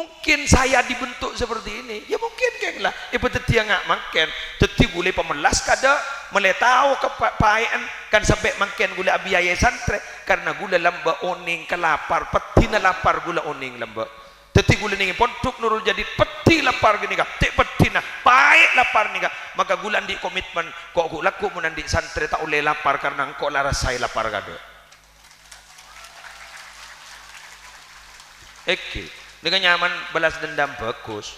Mungkin saya dibentuk seperti ini, ya mungkin kenglah. Teti ngak makan, teti gule pemelas kada meletau kepaen kan sampai makan gula abiyaya santre karena gula lamba oning kelapar, peti na lapar gula oning lamba. Teti gula ning pondok nurul jadi peti lapar gini kah, tek peti na paek lapar nih kah. Maka gula di komitmen kok gula ku menandi santre tak oleh lapar karena engkau lah rasai lapar kada. Eki. Dengan nyaman balas dendam bagus.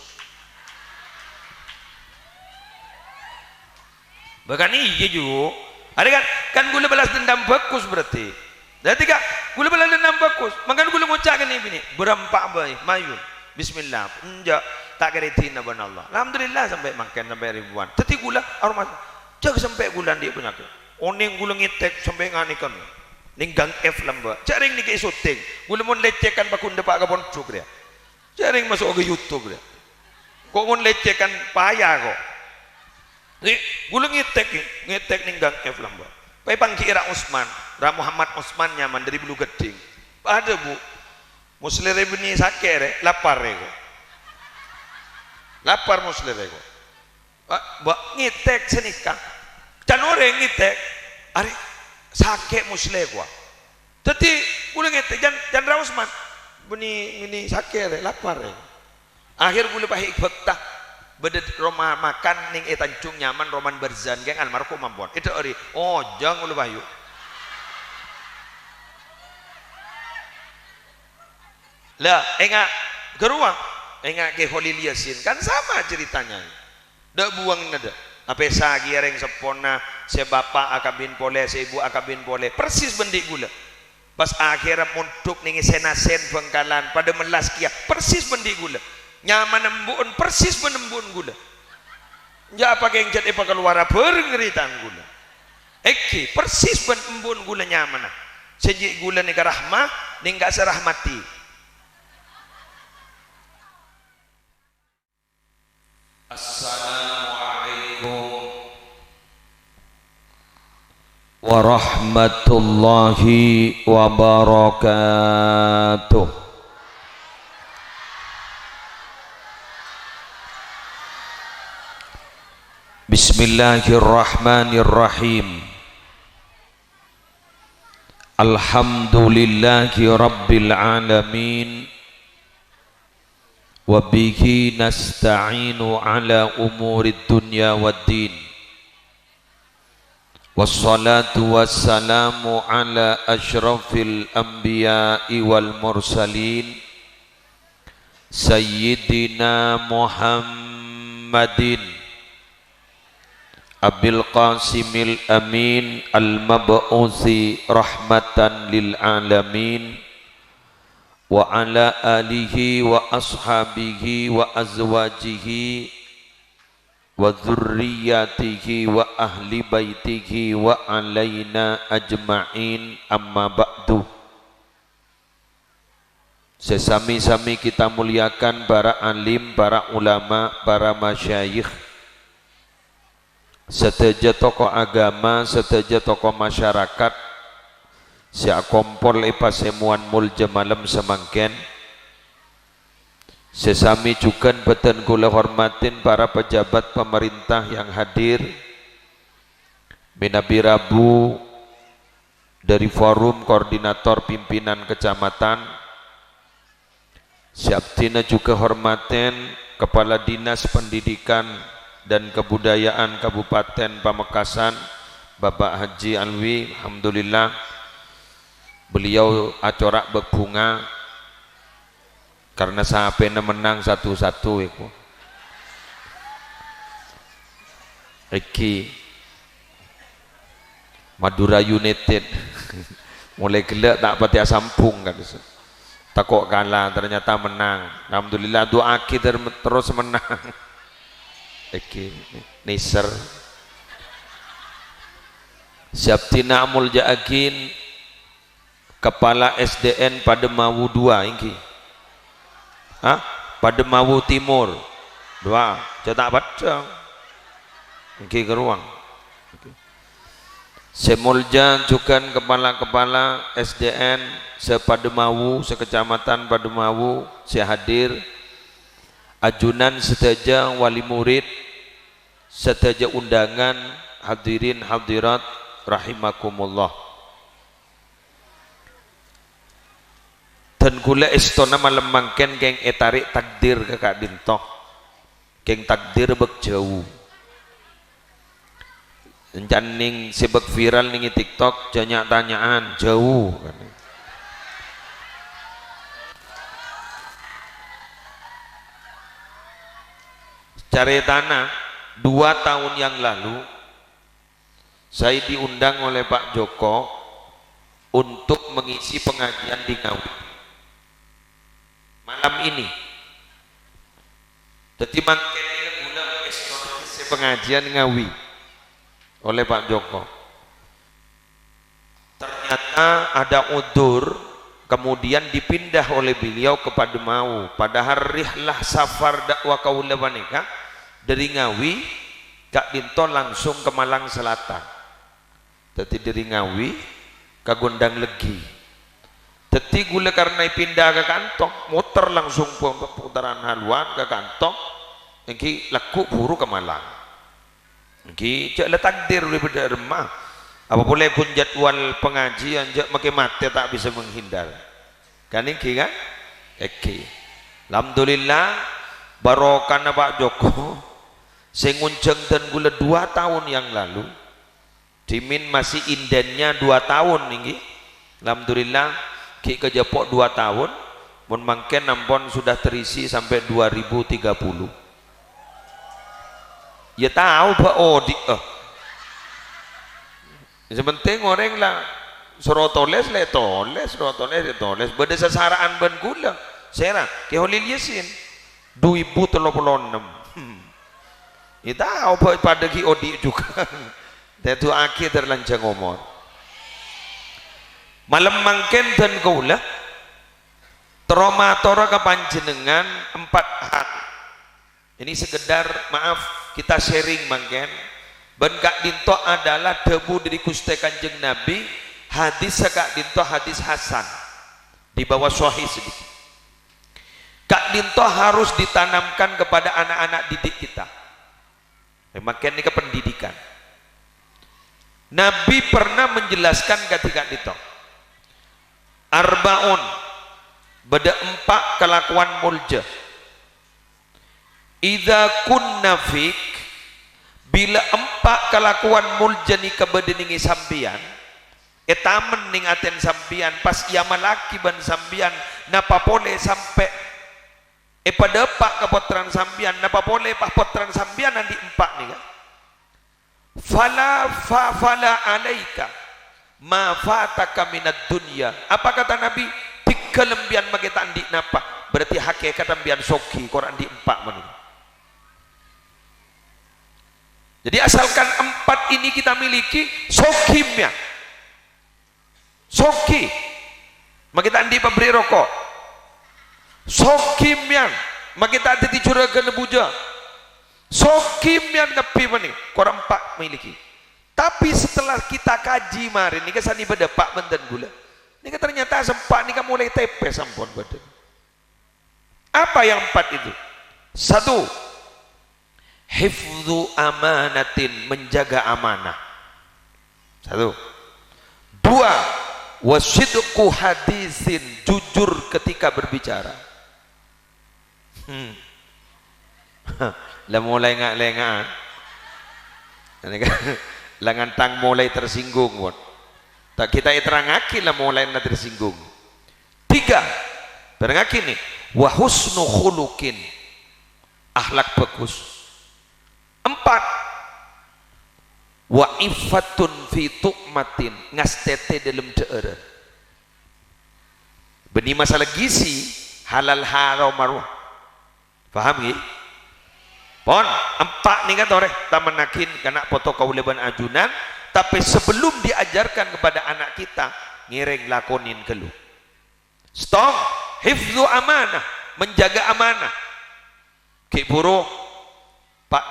Bahkan iya juga. Ada kan gula balas dendam bagus berarti. Berarti kak gula balas dendam bagus. Makan gula ngucapkan ini berempat bayi mayu. Bismillah. Enjak tak keretina ban Allah. Alhamdulillah sampai makan sampai ribuan. Tapi gula aroma. Jangan sampai gula dia penyakit. Oning gula ngitek sampai nganikan. Ninggang F lamba. Jaring ni ke syuting. Gula mun lecehkan bakun depak kapon cuk dia. Jaring masuk ke YouTube dia. Kok mun lecehkan payah kok. Ni gula ngitek ninggang F lamba. Pai pangki Ra Usman, Ra Muhammad Usman nyaman dari Bulu Geding. Ada Bu. Muslere bini sakere lapar reko. Lapar muslere ko. Mbak ngitek senikah. Can orang ngitek are sakit musle ko. Dadi gula ngitek jan Ra Usman bini sakere lapar reko. Akhir gula pahik bektah bedet Roma makan ning Tancung nyaman Roman Barzan geng almarhum Mambon itu ori oh jangan ulu bayu lah enggak geruang enggak ke Holil Yasin kan sama ceritanya dak buang nada apa sagi reng sepona se bapak akabin pole se ibu akabin pole persis bendik gula pas akhirnya muntuk ning senasen Bangkalan pada melas kia persis bendik gula nyaman embun persis menembun gula ja apa yang jat apa keluar berngeritan gula eki persis embun gula nyaman sejak gula ni rahmah ni enggak serahmati Assalamualaikum warahmatullahi wabarakatuh. Bismillahirrahmanirrahim. Alhamdulillahi rabbil alamin. Wa bihi nasta'inu ala umurid dunya waddin. Wassalatu wassalamu ala asyrafil anbiya'i wal mursalin Sayyidina Muhammadin Abil Qasimil Amin Al-Mab'uthi Rahmatan Lil Alamin Wa ala alihi wa ashabihi wa azwajihi Wa dhurriyatihi wa ahli baitihi wa alayna ajma'in amma ba'du. Sesami-sami kita muliakan para alim, para ulama, para masyayikh seteja tokoh agama, seteja tokoh masyarakat sia kompol pasemuan mulja malam semangken sesami juga beten kula hormatin para pejabat pemerintah yang hadir Minabi Rabu dari forum koordinator pimpinan kecamatan siaptina juga hormatin kepala dinas pendidikan dan kebudayaan Kabupaten Pamekasan Bapak Haji Alwi. Alhamdulillah beliau acorak berbunga karena sampai menang satu-satu itu Eki Madura United mulai gelak tak pati sampung kan takut kalah ternyata menang. Alhamdulillah doa kita terus menang. Eki Niser Syabtina Amul Ja'agin Kepala SDN Pademawu 2 ingki Pademawu Timur 2 cetak padang ingki ke ruang Semulja juga kepala-kepala SDN sepademawu sekecamatan Pademawu saya hadir ajunan sedaja wali murid, sedaja undangan, hadirin hadirat rahimakumullah. Dan kula istona malam mangken keng etarik takdir kakak dintoh, keng takdir bek jauh. Janing sebab viral ning TikTok banyak tanyaan jauh. Cari tanah 2 tahun yang lalu saya diundang oleh Pak Joko untuk mengisi pengajian di Ngawi malam ini. Jadi mangkene guna mengisi pengajian Ngawi oleh Pak Joko. Ternyata ada udur, kemudian dipindah oleh beliau ke Pademau. Padahal rihlah safar dakwah kaula panika dari Ngawi Kak Dinto langsung ke Malang Selatan. Jadi dari Ngawi ke Gondang Legi. Jadi gula karena pindah ke kantong, muter langsung putaran haluan ke kantong, engki laku buru ke Malang. Engki cak le takdir daripada remah. Apa boleh pun jadwal pengajian jak makin mati tak bisa menghindar. Kan engki kan? Eki. Alhamdulillah barokahna Pak Joko. Saya ngunceng dan gula 2 tahun yang lalu. Dimin masih indennya 2 tahun ini. Alhamdulillah ki kejapok 2 tahun, mun mangken nampon sudah terisi sampai 2030. Ya tahu Pak Odi. Sepenting orang lah sorotoles le toles, sorotoles le toles. Beda sasaraan ban gula. Sera ke Holil Yasin 2036. Ya tahu Pak pada ki Odi juga. Itu akhir terlancang umur. Malam mangken dan kaula tromatora ke panjenengan 4 hari. Ini sekedar maaf kita sharing mangken. Ben Kak Dinto adalah debu dari Gusti Kanjeng Nabi. Hadis Kak Dinto hadis hasan di bawah sahih sedikit. Kak Dinto harus ditanamkan kepada anak-anak didik kita. Mangken ini ke pendidikan. Nabi pernah menjelaskan ketika Dinto Arbaun beda 4 kelakuan mulja. Idza kunna fik, bila 4 kelakuan mulja ni kebedeningi sampian etamen ning aten sampian pas ia malaki ban sampian napa pole sampai pada 4 kepotran sampian napa pole pas potran sampian nanti 4 nih kan. Fala alaika ma fataka minad dunya. Apa kata Nabi? 3 lembian mageta andi napa? Berarti hakikat lembian soki Quran di 4 menit. Jadi asalkan 4 ini kita miliki sokimnya. Soki mageta andi pabrik rokok. Sokimnya mageta andi dicuragan buja. Sokimnya ngapi menit Quran 4 miliki. Tapi setelah kita kaji mari ini kesani beda Pak Benten gula. Ini ternyata sempat ini mulai tepe sampun badan. Apa yang 4 itu? 1. Hifdzu amanatin, menjaga amanah. 1. 2. Wasidqu hadisin, jujur ketika berbicara. Lah mulai ngak-lengan. Ini kan langan tang mulai tersinggung buat tak kita terangaki lah mulai na tersinggung. 3 terangaki nih wa husnu khuluqin, akhlak bagus. 4 wa iffatun fi tuqmatin, ngastete dalam daerah. Beni masalah gizi halal haram marwah. Paham nggih? Pon 4 nih kan toreh tamenakin kena foto kauleban ajunan, tapi sebelum diajarkan kepada anak kita ngiring lakonin kelu. Stop, hifdzu amanah, menjaga amanah. Ki buruh Pak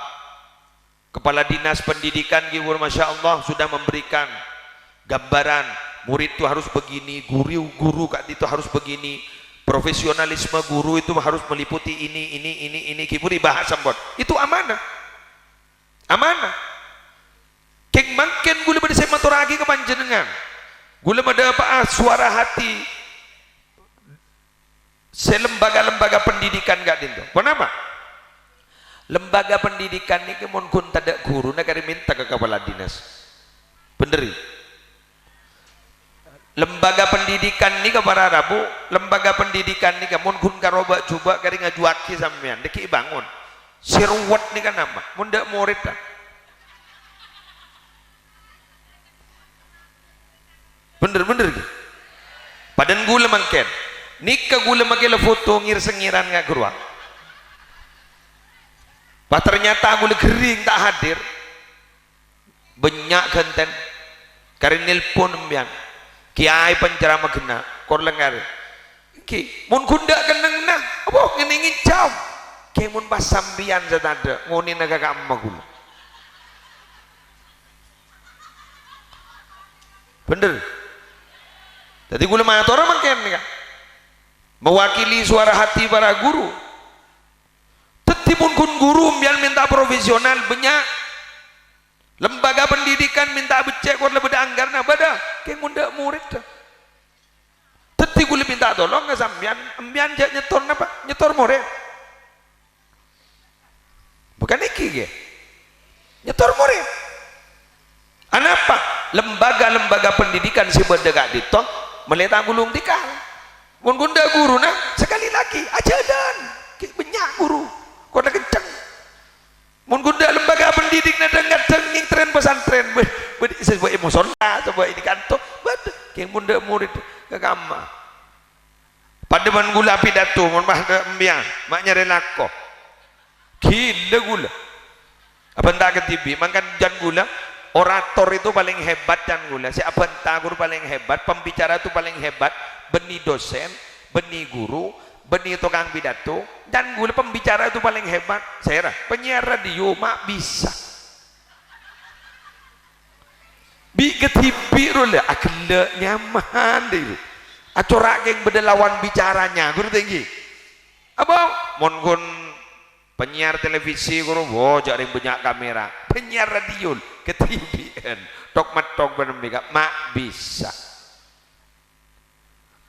Kepala Dinas Pendidikan Gibur Masya Allah sudah memberikan gambaran murid itu harus begini, guru kak itu harus begini. Profesionalisme guru itu harus meliputi ini kiburi bahas sambot. Itu amanah. Amanah. Keng mangken gula pada saya maturagi ke panjenengan. Gula pada apa suara hati selembaga-lembaga pendidikan gak dinto. Kenapa? Lembaga pendidikan ini mun kun tada guru nak minta ke kepala dinas. Bener. Lembaga pendidikan ni kepada Rabu, lembaga pendidikan ni mun kun karoba coba kari ngajuaki sampean deki bangun. Sirwat ni kan apa? Mun dak murid dah. Bener. Padan gula mangken. Nika gula makela foto ngir-sengiran ngak geruang. Bah ternyata gula kering tak hadir. Banyak genten. Kari nelpon embian. Kiai penceramah kena kor lengar ki mun kunda keneng nah apa ngeningin jauh ki mun pas sambian satada ngoni naga ka amma gula bener jadi gula mana tora mangken ya mewakili suara hati para guru tetipun kun guru biar minta profesional banyak lembaga pendidikan minta becek kor lebih anggar nah bada kayak munda murid dah teti gula minta tolong ke sambian ambian jak nyetor apa nyetor murid bukan iki ge nyetor murid anapa lembaga-lembaga pendidikan si berdegak ditong meleta gulung tikal mun gunda guru nah sekali lagi aja dan banyak guru kau nak kencang mun gunda lembaga pendidik nadang ing tren pesantren sebuah emosional sebuah ini kanto yang munda murid ke kamar pada man gula pidato mun bah embiang mak nyari lako gila gula apa entah ke TV makan jan gula orator itu paling hebat jan gula si apa entah guru paling hebat pembicara itu paling hebat beni dosen beni guru beni tukang pidato dan gula pembicara itu paling hebat saya penyiar radio mak bisa bi ketipi rule akele nyaman deh acorak yang bedelawan bicaranya guru tinggi apa mon kun penyiar televisi guru wo jadi banyak kamera penyiar radio ketipian tok matok bener mak bisa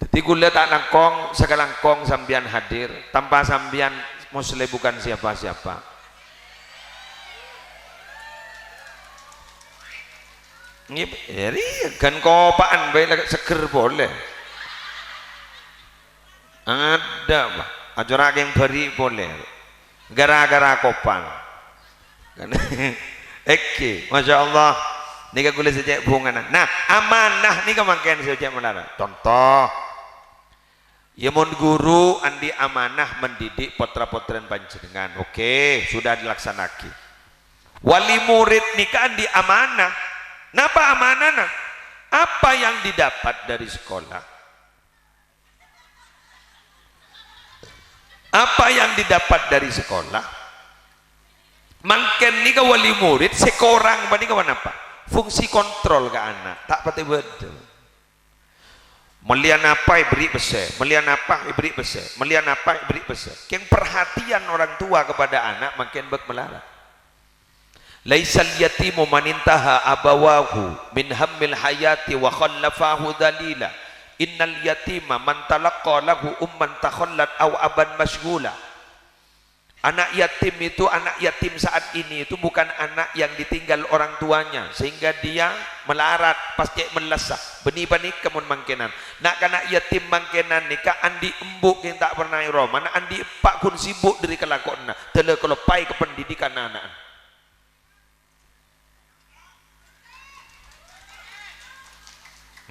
jadi gula tak nangkong sekalangkong sambian hadir tanpa sambian muslim bukan siapa-siapa jadi kan kopaan baik seger boleh ada mah acara yang beri boleh gara-gara kopan kan eki masya Allah nika gula sejak bunga nah amanah nika mangken sejak melara contoh ya mun guru andi amanah mendidik potra-potren panjenengan oke sudah dilaksanakan wali murid nika andi amanah napa amanah apa yang didapat dari sekolah apa yang didapat dari sekolah mangken nika wali murid sekorang nika apa fungsi kontrol ke anak tak pati betul melian apa beri besar melian apa beri besar melian apa beri besar yang perhatian orang tua kepada anak makin bermelara laisal yatimu manintaha abawahu min hammil hayati wa khallafahu dalila innal yatima man talaqqa lahu umman takhallat aw aban mashghula anak yatim itu anak yatim saat ini itu bukan anak yang ditinggal orang tuanya sehingga dia melarat pasti melesak benih-benih kemun mangkenan nak anak yatim mangkenan nikah andi embuk yang tak pernah iro mana andi pak kun sibuk dari kelakonna tele kelepai ke pendidikan anak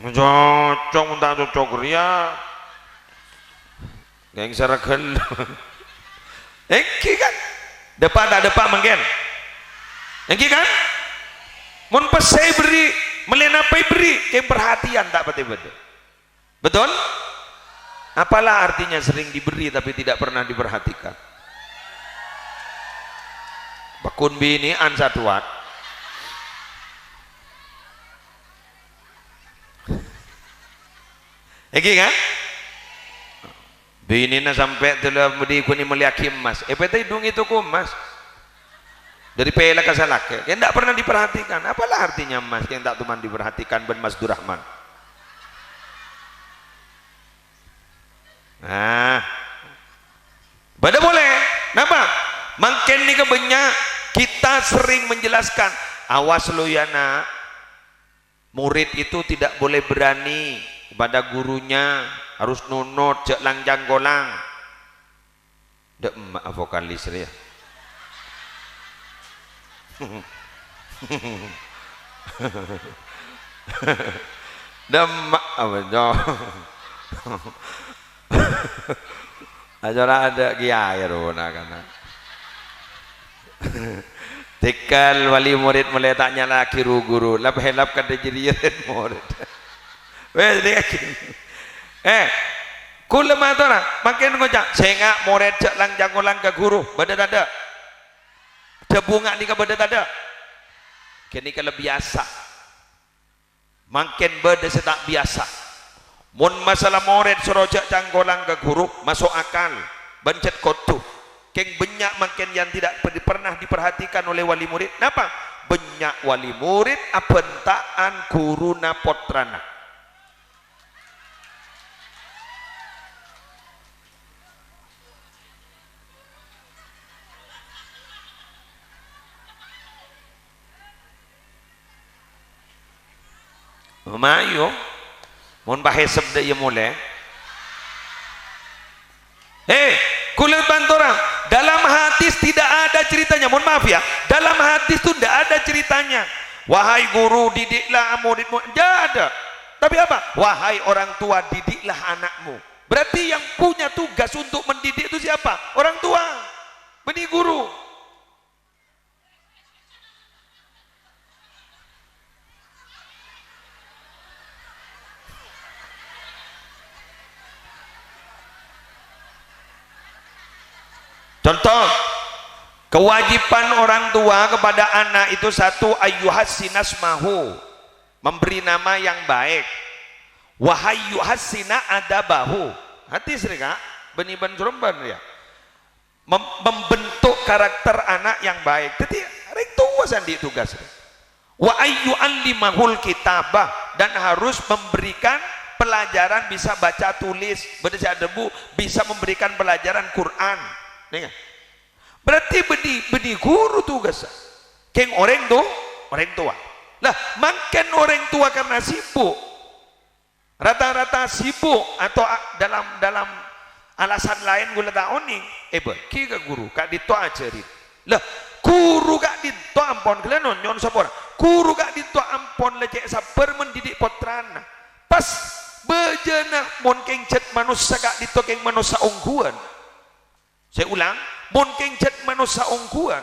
cocok tak cocok ria geng sarakal engki kan depan tak depan mungkin engki kan mun pesai beri melenapai beri yang perhatian tak betul betul apalah artinya sering diberi tapi tidak pernah diperhatikan bakun bini an satuat engki kan Bini na sampai telah di kuni meliaki emas. PT hidung itu ku emas. Dari pela ke salak. Yang tidak pernah diperhatikan. Apalah artinya emas yang tak teman diperhatikan ben Mas Durrahman. Nah, pada boleh. Kenapa? Makin ni kebanyak kita sering menjelaskan. Awas lo ya nak. Murid itu tidak boleh berani kepada gurunya, harus nunut cek langjang golang. Dek emak vokalis ya. Demak apa jo. Acara ada kiai rona kana. Tikal wali murid mulai tanya lagi guru, lap helap kada jadi murid. Wes dia. Kula matora makin ngocak sengak murid cek lang jangolang ke guru, beda tada. Bunga ni ke beda tada. Kini kalau biasa. Makin beda setak biasa. Mun masalah murid suruh cek janggolang ke guru masuk akal. Bencet kotu. Keng banyak makin yang tidak pernah diperhatikan oleh wali murid. Kenapa? Banyak wali murid apentaan kuruna potrana. Mayo, mun bahaya sabda ia mulai. Kulit bantora. Dalam hadis tidak ada ceritanya. Mohon maaf ya. Dalam hadis itu tidak ada ceritanya. Wahai guru, didiklah muridmu. Tidak ada. Tapi apa? Wahai orang tua, didiklah anakmu. Berarti yang punya tugas untuk mendidik itu siapa? Orang tua. Benih guru. Contoh, kewajiban orang tua kepada anak itu satu, ayyuhassinas mahu, memberi nama yang baik. Wahayyuhassina adabahu. Hati serika, beni-ben surumban ya. Membentuk karakter anak yang baik. Jadi, rek tua sandi tugas. Wa ayyu'allimahul kitabah, dan harus memberikan pelajaran bisa baca tulis, baca debu, bisa memberikan pelajaran Quran. Berarti beni guru tugas. Keng orang tua. Lah, makan orang tua karena sibuk. Rata-rata sibuk atau dalam alasan lain gula tak oning. Bagi ke guru kak dito ajarin. Lah, guru kak dito ampon kalian nyon sapora. Guru kak dito ampon lecek sabar mendidik potrana. Pas bejana mon keng cet manusia kak dito keng manusia ungguan. Saya ulang, mon keng cet manusia ungguan.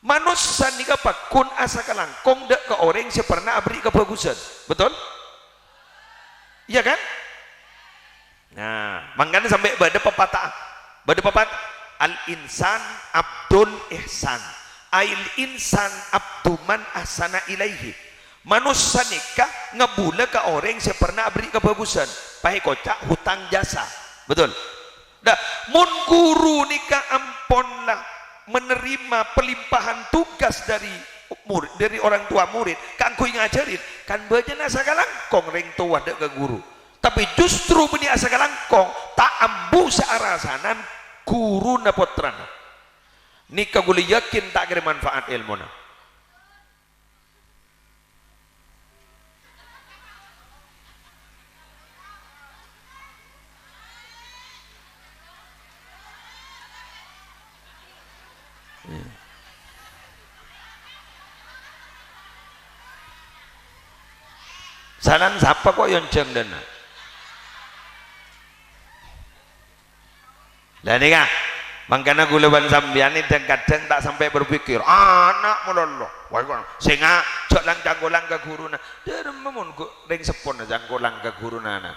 Manusia ni apa? Kun asa kalangkong dek ke orang sepernah abri kebagusan. Betul? Iya kan? Nah, makanya sampai pada pepatah. Al insan abdul ihsan. Ail insan abduman ahsana ilaihi. Manusia nikah ngebula ke orang sepernah abri kebagusan. Pakai kocak hutang jasa. Betul? Dah, mun guru nikah amponlah menerima pelimpahan tugas dari murid, dari orang tua murid, kan ku ngajarin, kan baca nasa kalangkong ring tua dek ke guru. Tapi justru beni asa kalangkong tak ambu searasanan guru na potrana. Nikah guli yakin tak kira manfaat ilmu na. Sanan siapa kok yang jeng dana? Dan ini kan, makanya gulaban sambian ini kadang tak sampai berpikir, anak melolo, wah kau, sehingga jangan janggolang ke guru na, dia memang ring sepon janggolang ke guru na.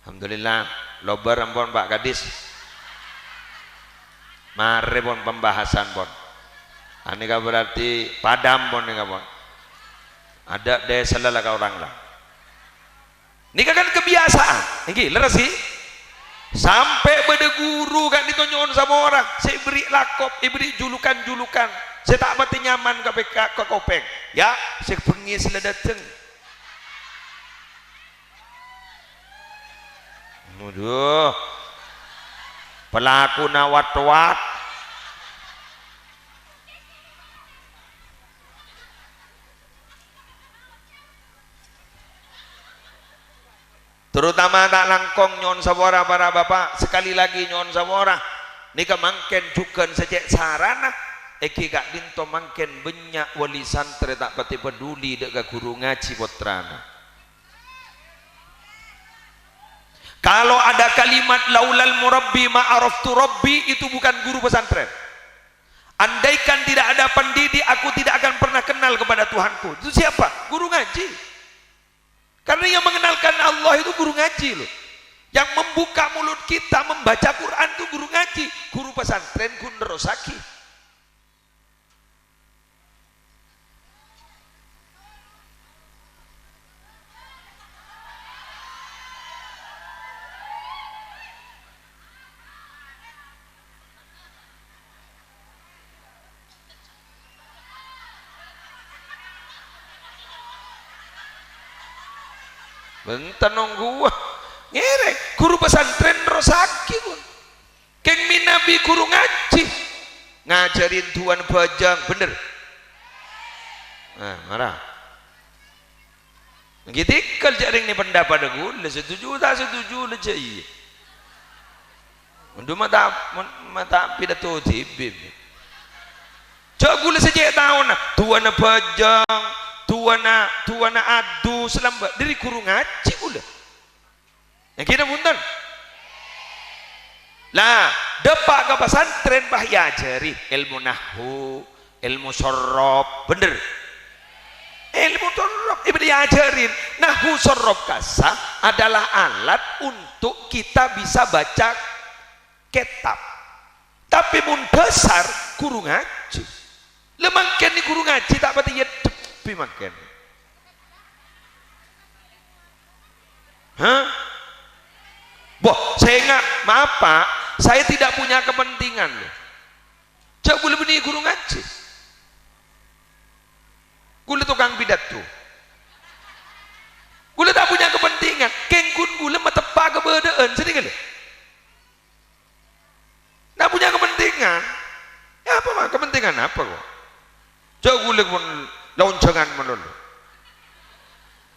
Alhamdulillah, lobar ampun Pak Kadis. Mari pun pembahasan pun. Ini berarti padam pun ini pun. ada daya salah orang lah. Ini kan kebiasaan. Ini leres sih. Sampai beda guru kan ditonyon sama orang. Saya beri lakop, beri julukan-julukan. Saya tak mati nyaman ke kopeng. Ya, saya pengis lah dateng. Aduh. Pelaku nawat-wat. Terutama tak langkong nyon sawara para bapak, sekali lagi nyon sawara nika mangken jukan sejak sarana eki gak dinto mangken banyak wali santri tak pati peduli dek guru ngaji putrana. Kalau ada kalimat laulal murabbi ma'araftu rabbi, itu bukan guru pesantren. Andaikan tidak ada pendidik, aku tidak akan pernah kenal kepada Tuhanku. Itu siapa? Guru ngaji. Karena yang mengenalkan Allah itu guru ngaji loh. Yang membuka mulut kita membaca Quran itu guru ngaji. Guru pesantren kun nerosaki. Bentar nunggu ngerek guru pesantren rosaki pun keng minabi guru ngaji ngajarin tuan bajang bener. Nah marah gitu kalau jaring ni pendapat aku setuju tak setuju aja iya untuk mata pidato tibim cak gula sejak tahun tuan bajang tuana adu selamba dari guru ngaji pula yang kita punten lah depak ke pesantren bah yajari ilmu nahwu ilmu sorrob bener ilmu sorrob ibu diajarin nahwu sorrob kasah adalah alat untuk kita bisa baca kitab tapi mun dasar guru ngaji lemangkan ni guru ngaji tak pati makan. Hah? Boh, saya enggak, maaf Pak, saya tidak punya kepentingan loh. Cak boleh benih guru ngaji. Gula tukang pidato. Gula tak punya kepentingan. Kengkun gula metepa kebedaan sedih kali. Tak punya kepentingan. Ya apa Pak? Kepentingan apa kok? Cak gula pun loncangan melulu.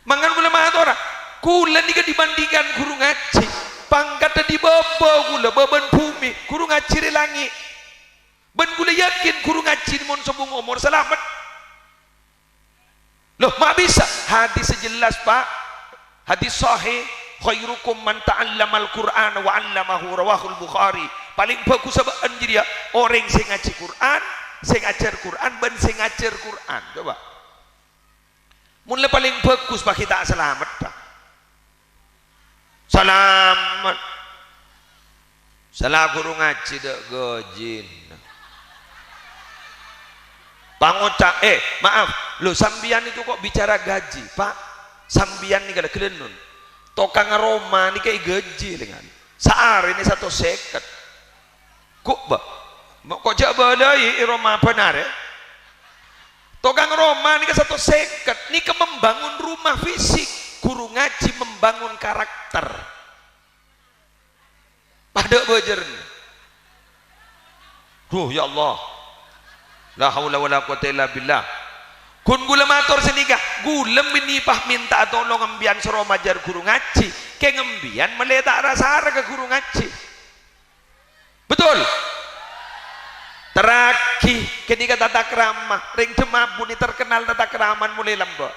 Mangan gula mahat orang. Gula ni dibandingkan guru ngaji. Pangkat di bawah gula beban bumi. Guru ngaji di langit. Ben gula yakin guru ngaji mon sombong umur selamat. Loh, mak bisa. Hadis sejelas Pak. Hadis sahih. Khairukum man ta'allamal Qur'an wa 'allamahu rawahul Bukhari. Paling bagus sabaan jadi orang sing ngaji Quran, sing ajar Quran, ben sing ngajar Quran. Coba. Mulai paling bagus Pak kita selamat Pak. Selamat. Salah guru ngaji dak gojin. Pangoca maaf, lo sambian itu kok bicara gaji, Pak. Sambian nih kada kelenun. Tokang Roma nih kayak gaji dengan. Saar ini 150. Kok Pak? Kok jak badai Roma benar ya? Tokang Roma nih 150. Nih ke membangun rumah fisik. Guru ngaji membangun karakter. Pada bajar nih. Duh ya Allah. La haula wala quwata illa billah. Kun gula matur senika, gula menipah minta tolong ngembian soro majar guru ngaji, ke ngembian meletak rasa ke guru ngaji. Betul. Teraki ketika tata krama, ring Cemabu ni terkenal tata kraman mulai lembek.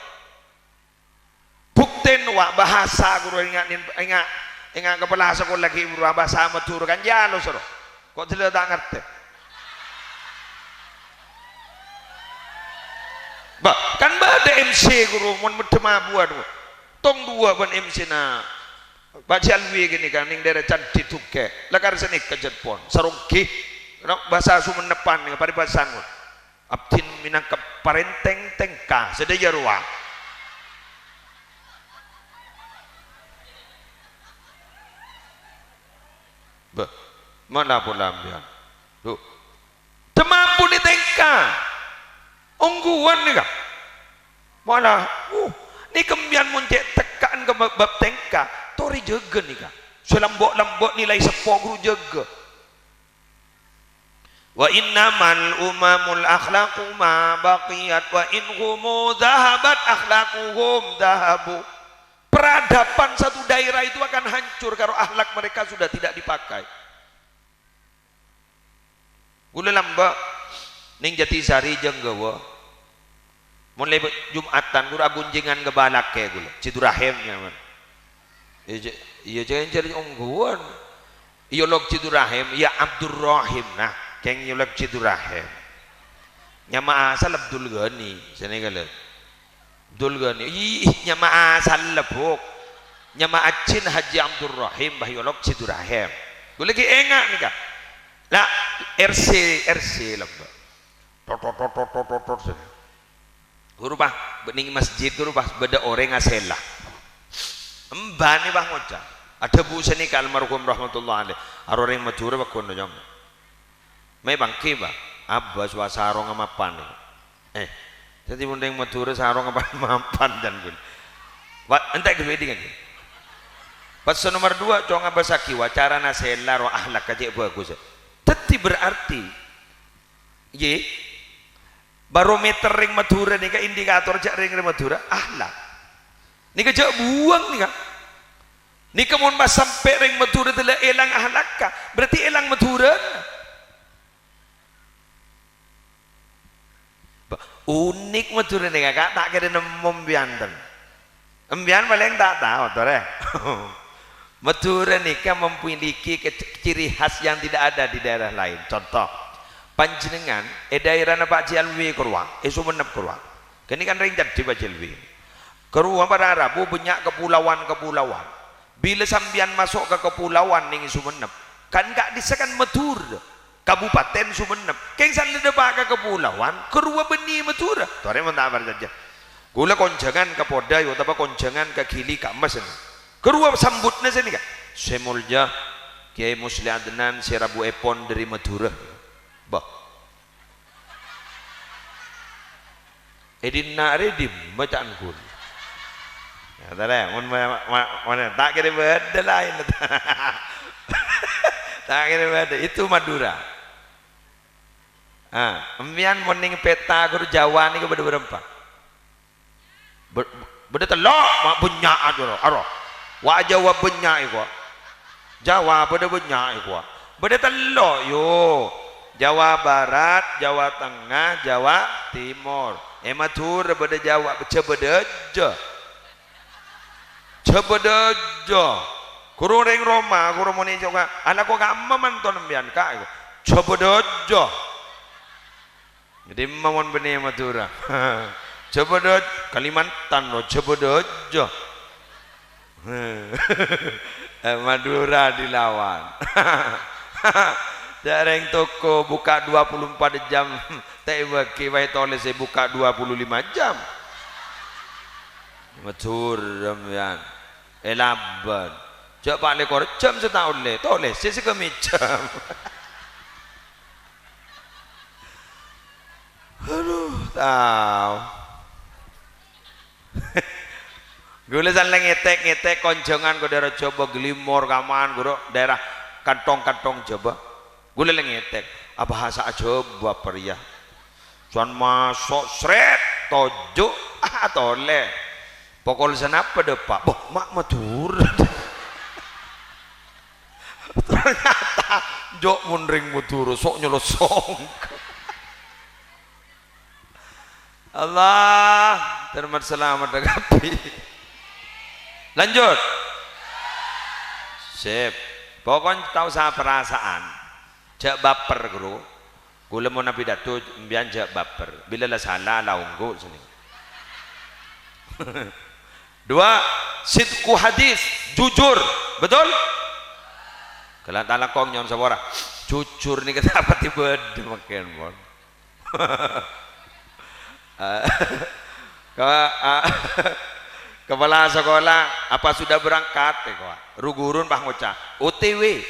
Bukten wa bahasa guru ingat kepala sekolah lagi guru bahasa matur kan jalo soro. Kok tidak tak ngerti. Bah, kan ada MC guru mon Cemabu adu. Tong dua ban MC na. Baca alwi gini kan ning daerah cantik tuke. Lakar seni kejetpon. Sarungki. Bahasa Sumenepan ning paribasan. Abtin minang keparenteng tengka sedaya ruang. Bah, mana pula ambian. Tuh. Temampu di tengka. Ungguan nih kak. Malah, ni kembian muncet tekan ke bab tengka. Tori jaga nih kak. Selambok-lambok nilai sepok guru jaga. Wa innamal umamul akhlaqu ma baqiyat wa in humu dhahabat akhlaquhum dhahabu. Peradaban satu daerah itu akan hancur kalau akhlak mereka sudah tidak dipakai. Gula lamba ning Jatisari jenggawa mulai Jumatan guru agunjingan gebalak ke gula Cidurahimnya man. Iya jangan cari ungguan. Iya log Cidurahim, ya Abdurrahim nah. Keng yulak Cidurahim. Nyama asal Abdul Ghani, sini kalau Abdul Ghani, nyama asal lebok, nyama acin Haji Abdul Rahim, bah yulak Cidurahim. Gue lagi enggak nih kak. Lah RC lembak. Guru bah bening masjid guru bah beda orang aselah. Mbak nih bah ngocak. Ada bu seni kalmarhum rahmatullah alaih. Aroreng macura bah kono jam. May bangki ba? Abba suwa sarong amapan. Jadi mundeng Madura sarong amapan dan gun. Wat entek gede kan. Pasal nomor 2 conga basaki wacara nasela ro ahlak kaje bagus. Teti berarti ye barometer ring Madura nih ka indikator jak ring Madura ahlak. Nika jak buang nih ka. Nika mun pas sampai ring Madura telah elang ahlak ka. Berarti elang Madura. Unik Madura nih kakak tak kira nemom bianten. Embian paling tak tahu tore. Madura nih kan memiliki ciri khas yang tidak ada di daerah lain. Contoh, panjenengan daerah Pak Jalwi Kerwa, Sumenep Kerwa. Kini kan ringkat di Pak Jalwi. Kerwa pada Rabu banyak kepulauan-kepulauan. Bila sambian masuk ke kepulauan nih Sumenep, kan gak disekan Madura. Kabupaten Sumenep, keng sana depak ke kepulauan, kerua beni Madura. Tore mentamar saja. Gula konjangan ke Poda, yo tapi konjangan ke Gili Kamas ini. Kerua sambutnya sini kan. Semulja Kiai Musli Adnan Serabu Epon dari Madura. Bah. Edin nari di bacaan gul. Ya tadi, mana tak kira beda lain. Tak kira beda itu Madura. Empian mending peta guru Jawa ni ke beda berempat. Beda telok mak banyak aja aro. Wa Jawa banyak iko. Jawa beda banyak iko. Beda telok yo. Jawa Barat, Jawa Tengah, Jawa Timur. Madura beda Jawa cebedejo. Cebedejo. Guru ring Roma, guru muni juga. Anak ko gak memanton empian kak iko. Cebedejo. Jadi mawon benih Madura. Coba dot Kalimantan lo, coba dot jo. Madura dilawan. Jareng toko buka 24 jam. Tewak kiwai toleh saya buka 25 jam. Madura mian. Elaban. Coba lekor jam setahun le. Toleh saya sekemicam. Aduh, tahu. Gula sanlang ngetek konjongan ke daerah coba Glimor kaman guru daerah kantong-kantong coba. Gula ngetek apa bahasa coba pria. Cuan masuk sret tojo tole. Pokol sana apa depak? Boh mak matur. Ternyata jok munring matur sok nyelosong. Allah termat selamat dagapi. Lanjut. Sip. Pokoknya tahu saya perasaan. Jak baper guru. Gula mau nabi datu mbian jak baper. Bila lah salah lah unggu sini. 2. Sidku hadis jujur. Betul? Kalau tak lakong nyon sabora. Jujur ni kita apa tiba makin mon. Kepala sekolah, apa sudah berangkat? Rugurun Pak ngocah, OTW.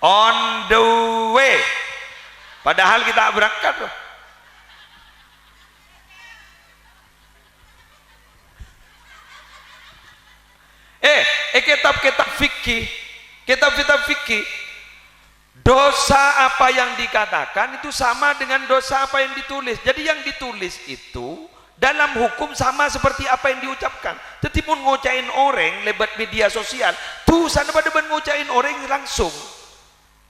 On the way. Padahal kita berangkat loh. Kitab-kitab fikih, dosa apa yang dikatakan itu sama dengan dosa apa yang ditulis. Jadi yang ditulis itu dalam hukum sama seperti apa yang diucapkan. Tetapi pun ngocain orang lewat media sosial, tuh sana pada ngocain orang langsung.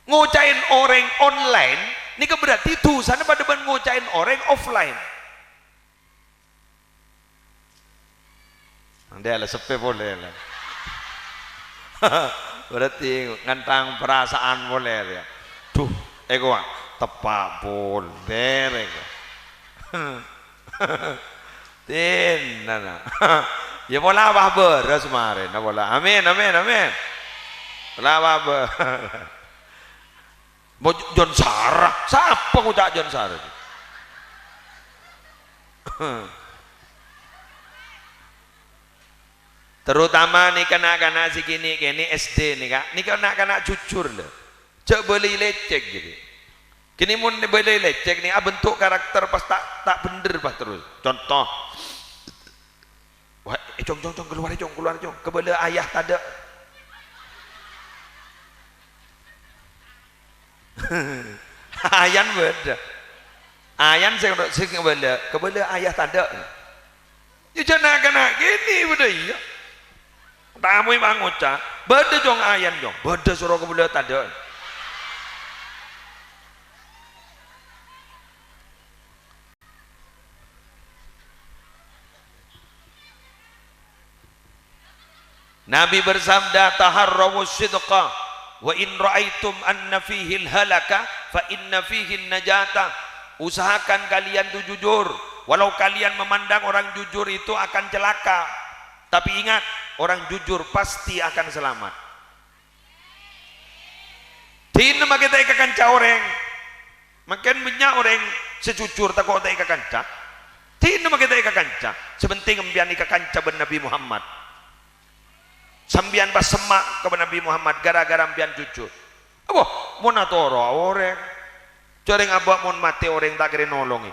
Ngocain orang online, ini berarti tuh sana pada ngocain orang offline. Dia lah sepe boleh lah. Berarti ngantang perasaan boleh ya. Duh, ego tepak boleh ego. Nana. Ya bola apa beres kemarin, bola. Amin. Bola apa? Mau John Sarah, siapa ngucap John Sarah? Terutama nih kanak-kanak segini SD nih kak, nih kanak-kanak jujur loh, cek beli lecek gitu. Kini mun beli lecek nih, bentuk karakter pas tak bener pas terus. Contoh, wah, cong keluar cong, kebela ayah tada. Ayan beda, ayan saya kebela ayah tada. Ya kanak-kanak gini beda iya. Tamu yang ngocah, beda jong ayan jong, beda suruh kebela tada. Nabi bersabda, taharramus sidqa wa in ra'aitum anna fihi halaka fa inna fihi najata. Usahakan kalian itu jujur, walau kalian memandang orang jujur itu akan celaka, tapi ingat, orang jujur pasti akan selamat. Tidak makin tak ikan orang, makin banyak orang sejujur tak kau tak ikan kanca. Tidak makin tak ikan kanca. Sebenting ambian ikan kanca ben Nabi Muhammad. Sambian pas semak kepada Nabi Muhammad gara-gara ambian jujur. Apa? Mau natoro orang, coreng abah mau mati orang tak kira nolongi.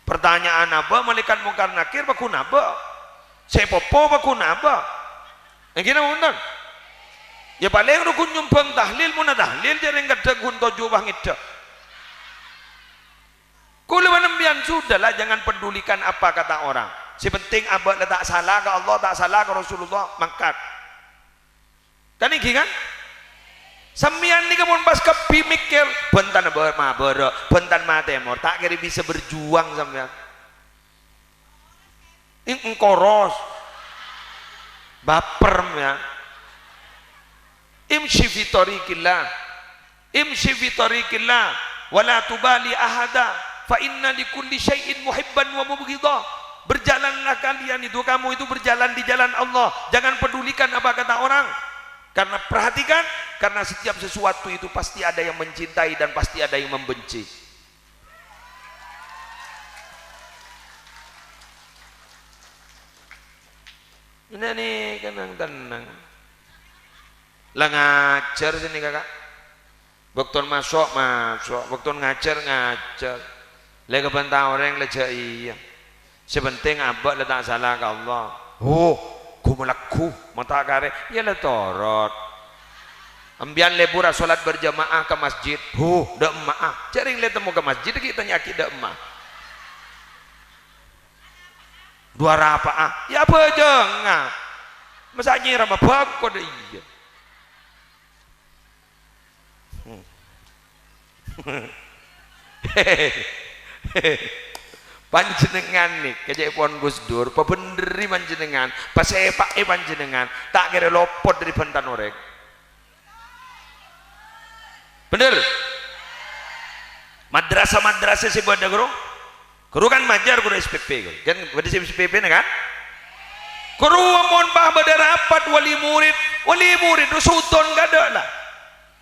Pertanyaan abah malaikat mungkar nakir bakun abah. Saya popo bakun abah. Yang kira undan. Ya paling rukun nyumbang tahlil muna tahlil jarang kada gun toju bang itu. Kula menembian sudahlah, jangan pedulikan apa kata orang. Si penting abah tak salah ke Allah, tak salah ke Rasulullah, mangkat. Dan ini kan? Samian ni kamu pas kepi mikir, bentan mabara, bentan matemor, tak kira bisa berjuang samian. Ini koros, baper ya. Imshi fi tariqillah, wala tubali ahada, fa inna likulli syai'in muhibban wa mubghidha. Berjalanlah kalian itu, kamu itu berjalan di jalan Allah, jangan pedulikan apa kata orang. Karena perhatikan, karena setiap sesuatu itu pasti ada yang mencintai dan pasti ada yang membenci. Ini nih tenang. Lah ngajar sini kakak. Waktu masuk, waktu ngajar. Lagi bantah orang leja iya. Sebenting abad letak salah ke Allah. Oh, ku melaku mata kare. Ya le torot. Ambian lebura solat berjamaah ke masjid. Dak maaf. Jaring le temu ke masjid kita nyakit dak emah. Dua rapa ya apa jangan. Masa nyira mabak kok iya. Panjenengan nih kejepon Gus Dur pebenderi panjenengan pas sepak panjenengan tak kira lopot dari bentan orek bener madrasah si buat guru kan majar guru SPP kan pada SPP kan guru mohon bah pada rapat wali murid rusuton gak ada lah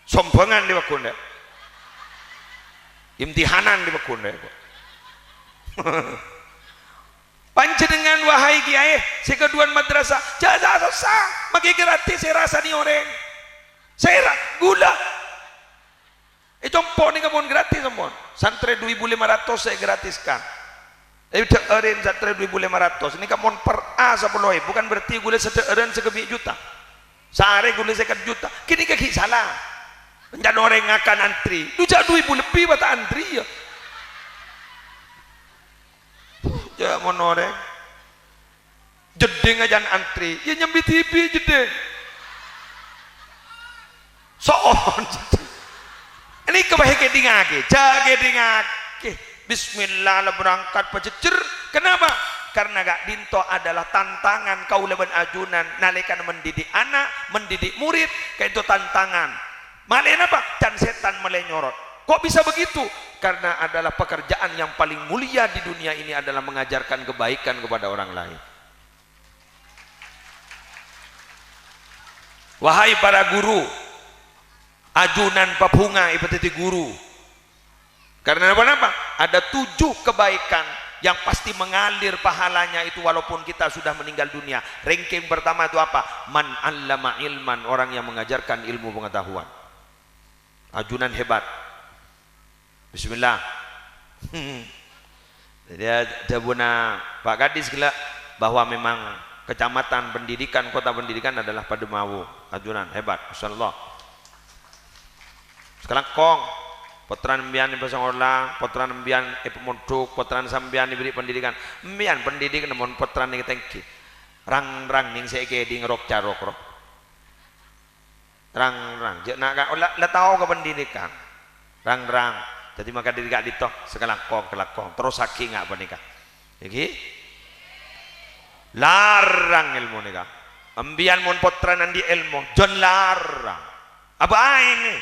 sombongan di waktu imtihanan di bekun deh panjenengan wahai kiai sekeduan madrasah jaza susah makin gratis saya rasa nih orang saya gula compok nih kamu gratis kamu santri 2.500 saya gratiskan erin santri 2.500 ini kamu per A 10 bukan berarti gula erin sekebi juta sehari gula 1 juta kini kaki salah jangan orang akan antri lu jak 2.000 lebih bata antri ya ya mau noreng jeding aja antri ya nyambi TV jeding soon ini kebahagiaan dingake jaga dingake bismillah lah berangkat pacecer kenapa karena gak dinto adalah tantangan kau leban ajunan nalikan mendidik anak mendidik murid kayak itu tantangan malain apa dan setan mulai nyorot kok bisa begitu karena adalah pekerjaan yang paling mulia di dunia ini adalah mengajarkan kebaikan kepada orang lain. Wahai para guru ajunan papunga ipetiti guru karena apa? Ada 7 kebaikan yang pasti mengalir pahalanya itu walaupun kita sudah meninggal dunia. Ranking pertama itu apa? Man allama ilman, orang yang mengajarkan ilmu pengetahuan. Ajunan hebat. Bismillah. Dia jabuna Pak Kadis gila bahwa memang kecamatan pendidikan kota pendidikan adalah Pademawu. Ajunan hebat. Masyaallah. Sekarang kong potran mbian pasang orang, potran mbian pemodok, potran sambian diberi pendidikan. Mbian pendidikan namun potran ning tengki. Rang-rang ning seke di ngerok carok rok. Rang-rang je nak la tahu ke pendidikan rang-rang jadi maka diri gak ditok sekelakong terus saking apa nikah iki larang ilmu nikah ambian mon potranan di ilmu jon larang apa ini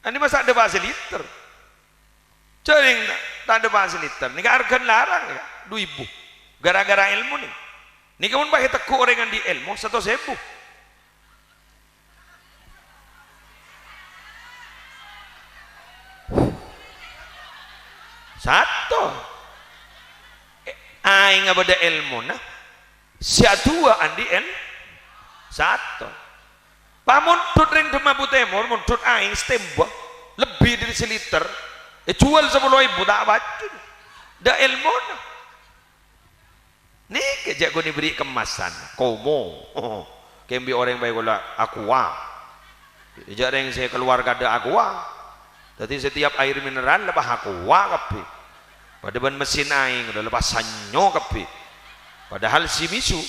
ini masa ada bahasa liter cering tak ada bahasa liter nikah argan larang ya 2.000 gara-gara ilmu nih nikah mon pakai teku orang di ilmu 1.000 satu aing abada ilmu nah dua andi satu pamun tut ring demabu temur mun tut aing setembok lebih dari seliter jual 10.000 tak baca dah ilmu nah nih kejak gue diberi kemasan komo kembi orang baik gula aqua kejak yang saya keluar kada aqua jadi setiap air mineral lepas aqua kapi pada ban mesin aing udah lepas sanyo kapi padahal si misu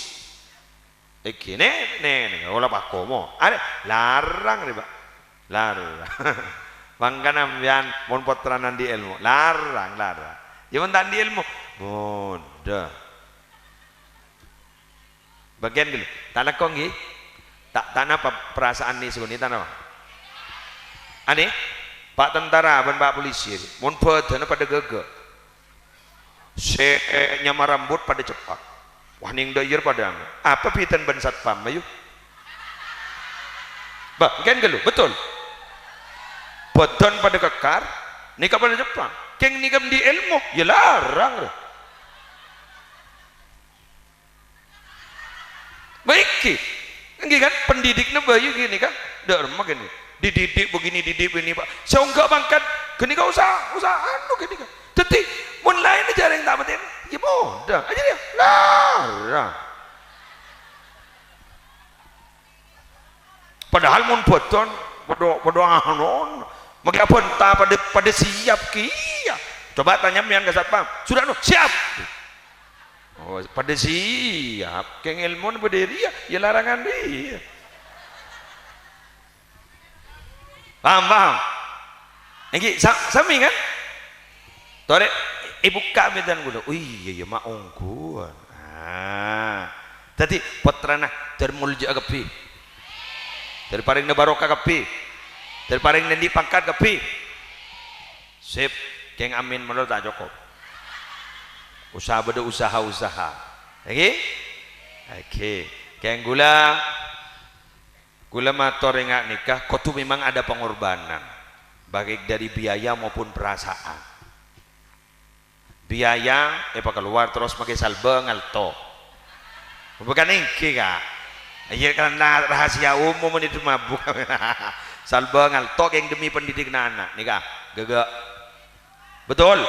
nih kalau lepas komo ada larang riba larang bangkan ambian mon potranan di ilmu larang jangan tak di ilmu bodoh bagian dulu tak lekong gi tak apa perasaan ni sebenarnya tak apa aneh Pak tentara dan Pak polisi mon pedana pada gegek nyamar rambut pada cepat wah ning dayur pada apa pitan ban satpam ayo bah kan gelu betul pedon pada kekar nikah pada cepat keng nikah di ilmu ya larang baik ki kan pendidiknya bayu gini kan derma gini dididik begini dididik begini pak saya enggak bangkat gini kau usah anu gini kan tapi mun lain aja yang tak betul ya bodoh aja dia larang padahal mun boton bodoh anon maka apa entah pada siap kia coba tanya mian ke satpam sudah no siap oh pada siap keng ilmu berdiri ya larangan dia paham ini sami kan tore ibu kami dan gue oh iya mak ongkuan jadi putrana dari mulja kepi dari paring barokah kepi dari paring nendi pangkat kepi sip keng amin menurut tak cukup usaha beda usaha oke keng gula motor enggak nikah kau tuh memang ada pengorbanan baik dari biaya maupun perasaan. Biaya pak keluar terus pakai salba ngalto bukan ingki kak iya karena rahasia umum itu mabuk salba ngalto yang demi pendidikan anak nih kak gagak betul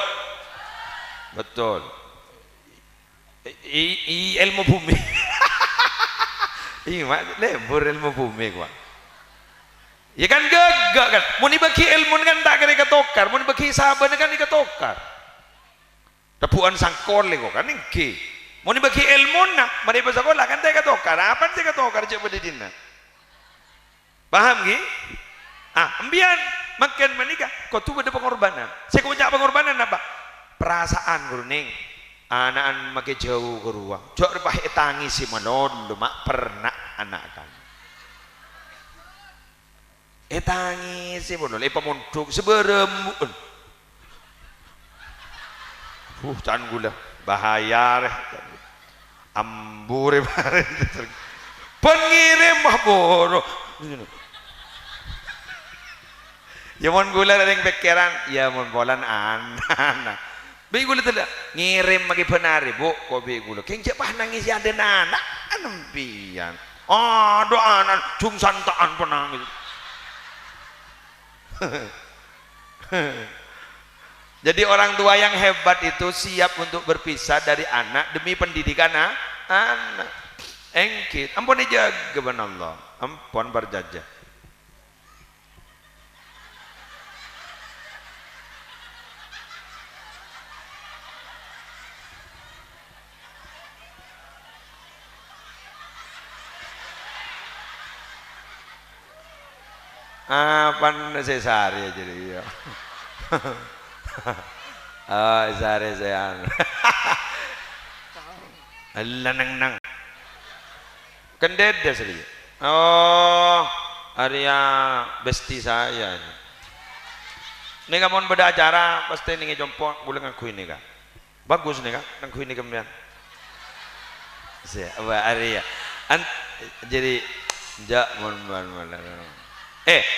betul ilmu bumi iya mak lebur ilmu bumi gua ya kan gagak kan mau dibagi ilmu kan tak kena ketokar mau dibagi sahabat kan diketokar tepuan sangkol kok kan ingki mau dibagi ilmu nak mari pas sekolah kan tak ketokar apa sih ketokar coba di dina paham gi ambian makan menikah kau tuh ada pengorbanan saya kau pengorbanan apa perasaan kuning anak-anak makin jauh ke ruang jauh pakai tangis si manon mak pernah anak kan tangis si manon pemunduk seberem jangan gula bahaya ambure pengirim maboro ya mon gula ada yang pikiran ya mon bolan anak bi gula tidak ngirim lagi penari bu kok bi gula keng cepah nangis ya ada anak anempian doa anak cung santaan penangis jadi orang tua yang hebat itu siap untuk berpisah dari anak demi pendidikan anak engkit ampun dijaga ben Allah ampun berjajah apa sesari jadi ya sare saya Allah nang kan dede sedikit Arya besti saya ini kamu beda acara pasti nih jompo boleh ngaku ini kak bagus nih kak ngaku ini kemudian saya Arya jadi jak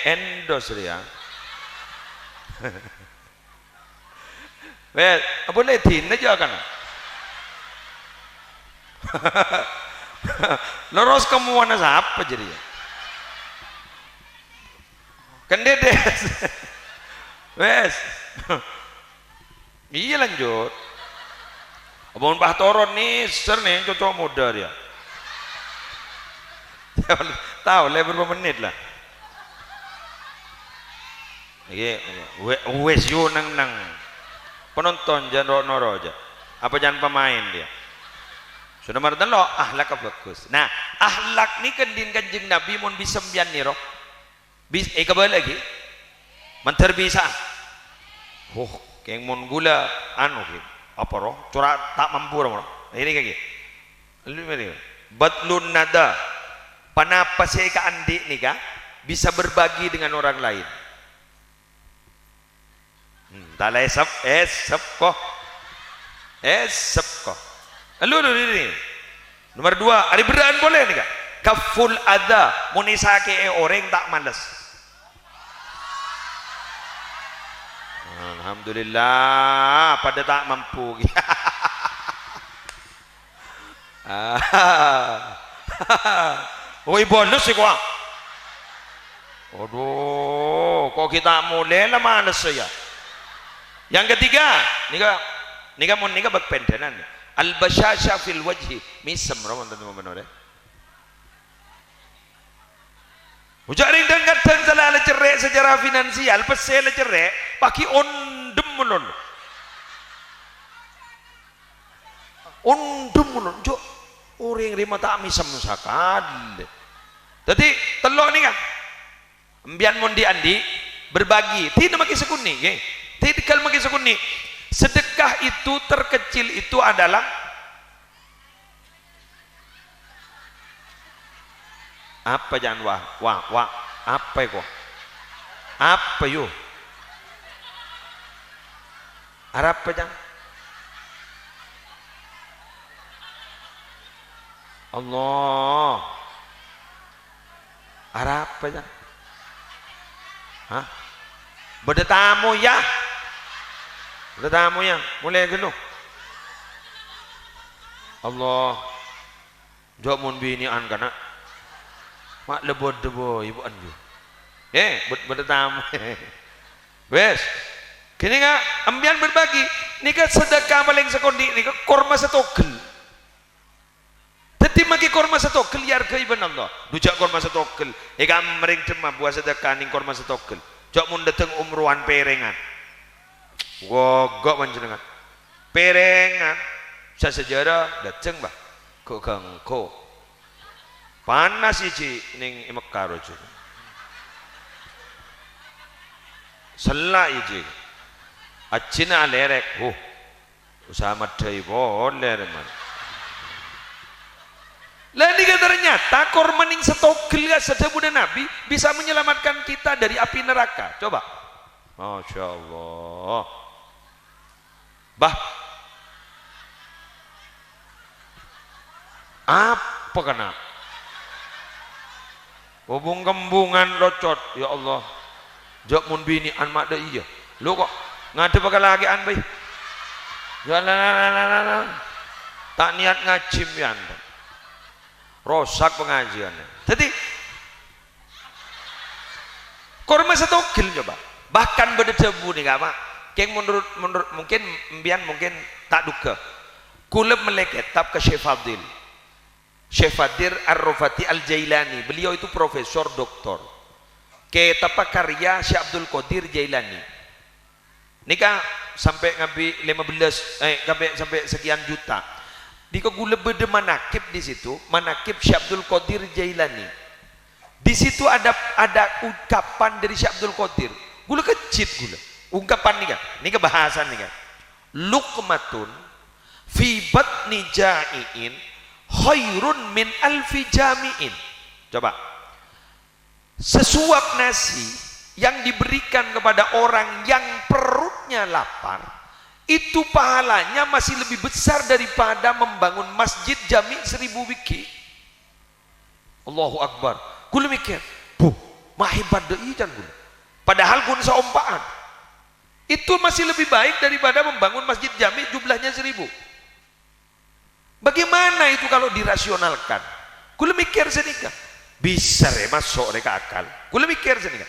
endos ya boleh tin aja kan loros kamu mana siapa jadi ya kan dedes wes iya lanjut abang Pak Toron nih ser nih cocok muda dia tahu lebih berapa menit lah wes yo nang penonton jangan noro aja apa jangan pemain dia sudah marah lo ahlak bagus nah ahlak ni kendin kanjeng Nabi mun bisa mbian niro kabel lagi mantar bisa keng mun gula apa roh curah tak mampu roh ini kayak gitu batlun nada panapa saya ke andi nih bisa berbagi dengan orang lain talai esep kok ini nomor 2 hari berdaan boleh nih kak kaful ada munisake orang tak males alhamdulillah pada tak mampu woi bonus sih kok aduh kok kita mulai lah males ya yang ketiga nika mun nika berpendenan al basyasha fil wajhi misem rawon tentu benar ujaring dan kadang salah cerai secara finansial pesel cerai paki ondem mulun jo orang rima tak misem sakad jadi telok nih kan mbian mundi andi berbagi tidak makin sekuni tidak kalau makin sekuni sedekah itu terkecil itu adalah apa jangan wah apa kok apa yuk Arab apa jangan Allah Arab apa jangan Beda tamu ya. Beda tamu ya. Mulai gelo. Allah. Jok mun bini an kana. Mak lebod debo ibu an. Beda tamu. Wes. Kini nga ambian berbagi. Nika sedekah paling sekondi nika korma setogel. Teti maki korma setogel yar ke iban Allah. Dujak korma setogel. Ika mering cema buat sedekah ning korma setogel. Jok mun dateng umruan perengan. Gogok panjenengan. Perengan sejarah dateng bah ke gangko. Panas iki ning Mekah rojo. Selak iki. Acina lerek. Usaha madai boleh man. Lalu ternyata korma ning setogel sedebuda Nabi bisa menyelamatkan kita dari api neraka. Coba. Masya Allah. Bah. Apa kena? Hubung kembungan locot. Ya Allah. Jok mun bini an mak da iya. Lu kok ngade bakal lagi an bay. Jalan. Tak niat ngajim ya anda. Rosak pengajiannya. Jadi korma setogel coba. Bahkan beda debu nih apa? Keng menurut mungkin tak duga. Kuleb meleket tab ke Syekh Fadil. Syekh Fadil Ar-Rufati Al-Jailani. Beliau itu profesor doktor. Ke tapa karya Syekh Abdul Qadir Jailani. Nikah sampai ngabi 15 sampai sekian juta. Di gula beda manakib di situ, manakib Syekh Abdul Qadir Jailani. Di situ ada ungkapan dari Syekh Abdul Qadir. Gula kecil gula. Ungkapan nih kan, ini kebahasan nih kan. Luqmatun fi batni ja'iin khairun min alfi jami'in. Coba. Sesuap nasi yang diberikan kepada orang yang perutnya lapar, itu pahalanya masih lebih besar daripada membangun masjid jami 1000 wiki. Allahu Akbar. Gula mikir, mah hebat deh ijan gula. Padahal guna seompaan. Itu masih lebih baik daripada membangun masjid jami jumlahnya 1000. Bagaimana itu kalau dirasionalkan? Gula mikir senika. Bisa masuk reka akal. Gula mikir senika.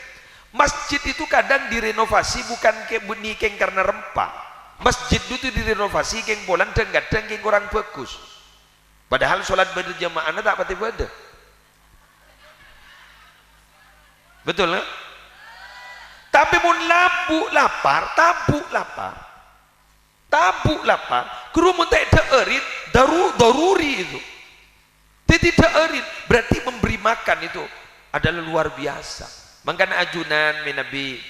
Masjid itu kadang direnovasi bukan keng karena rempah. Masjid itu direnovasi keng bolan dan kadang keng kurang bagus. Padahal sholat berjamaah tak pati beda. Betul kan? Tapi mun tabuk lapar, kerumun tak erit daruri itu. Tidak erit berarti memberi makan itu adalah luar biasa. Mangkana ajunan minabi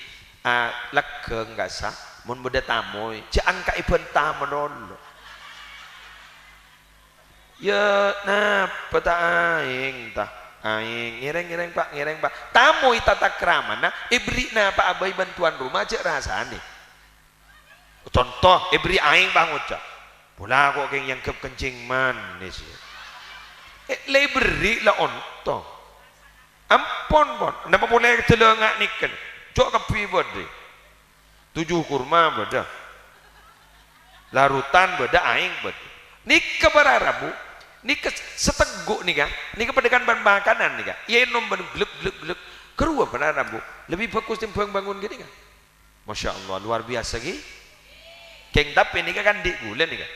lekeng enggak sah. Mun beda tamoy, jangan kai bentah menolo. Ya, nah, peta aing tah, aing ngireng pak. Tamoy tata krama, nah, ibri na pak abai bantuan rumah cek rasane. Contoh, ibri aing bangun cak, pula kok keng yang kencing manis. Leberi lah onto. Ampon pon, napa boleh telengak niken, cok kepi bode. 7 kurma beda, larutan beda, aing beda. Nika berarabu, nika seteguk nika, nika pedekan bahan makanan nika. Iya nom glek, keruah berarabu, lebih bagus timbang bangun gini kan. Masya Allah, luar biasa gi. Keng tapi nika kan di gula nika.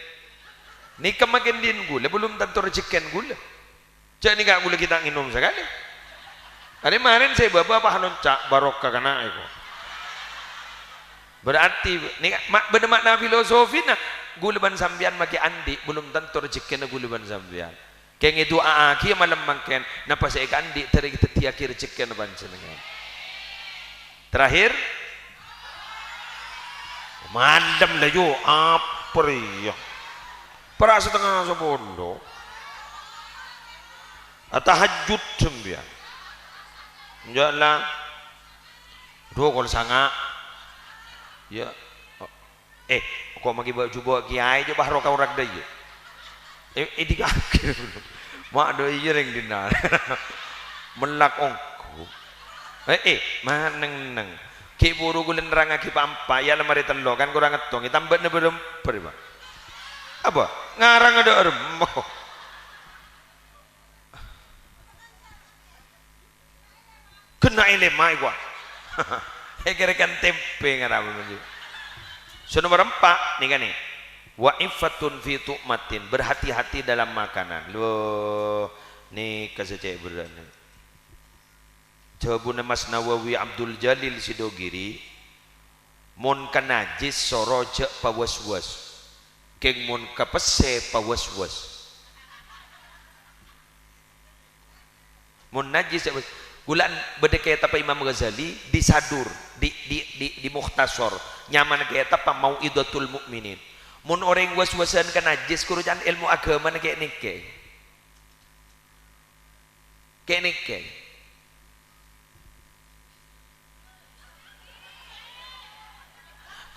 Nika makin din gula, belum tentu rezekian gula. Cak nika gula kita minum sekali. Hari kemarin saya bawa hanon cak barokah kena itu. Berarti nih beda makna filosofi nah gula ban sambian maki andi belum tentu rezeki gula ban sambian. Keng itu aaki malam mangken napa saya andi teri kita tiaki rezeki ban jenengan. Terakhir mandem lah yo apa ya. Per setengah 10. Tahajud sambian. Jalan 2:30. Ya, kok magi baju bawa kiai coba roka urak deh ya. Dikakir mak doi yang dinar melak ongku. Maneng ki buru gulen neranga ki pampa ya lemari telo kan kurang ngetong tambah ne beremper apa ngarang ada remok kena ile mai gua hegerekan tempe ngaramu menju sono berempat nih kan nih wa iffatun fi tu'matin berhati-hati dalam makanan loh nih kasecek berani jawabuna Mas Nawawi Abdul Jalil Sidogiri mun kanajis soroja pawas-was keng mun kapese pawas-was mun najis gulaan bede kaya tapa Imam Ghazali disadur di mukhtasar nyaman kaya tapa Mau'idatul Mukminin mun orang was-wasan kan najis kurucan ilmu agama kayak nike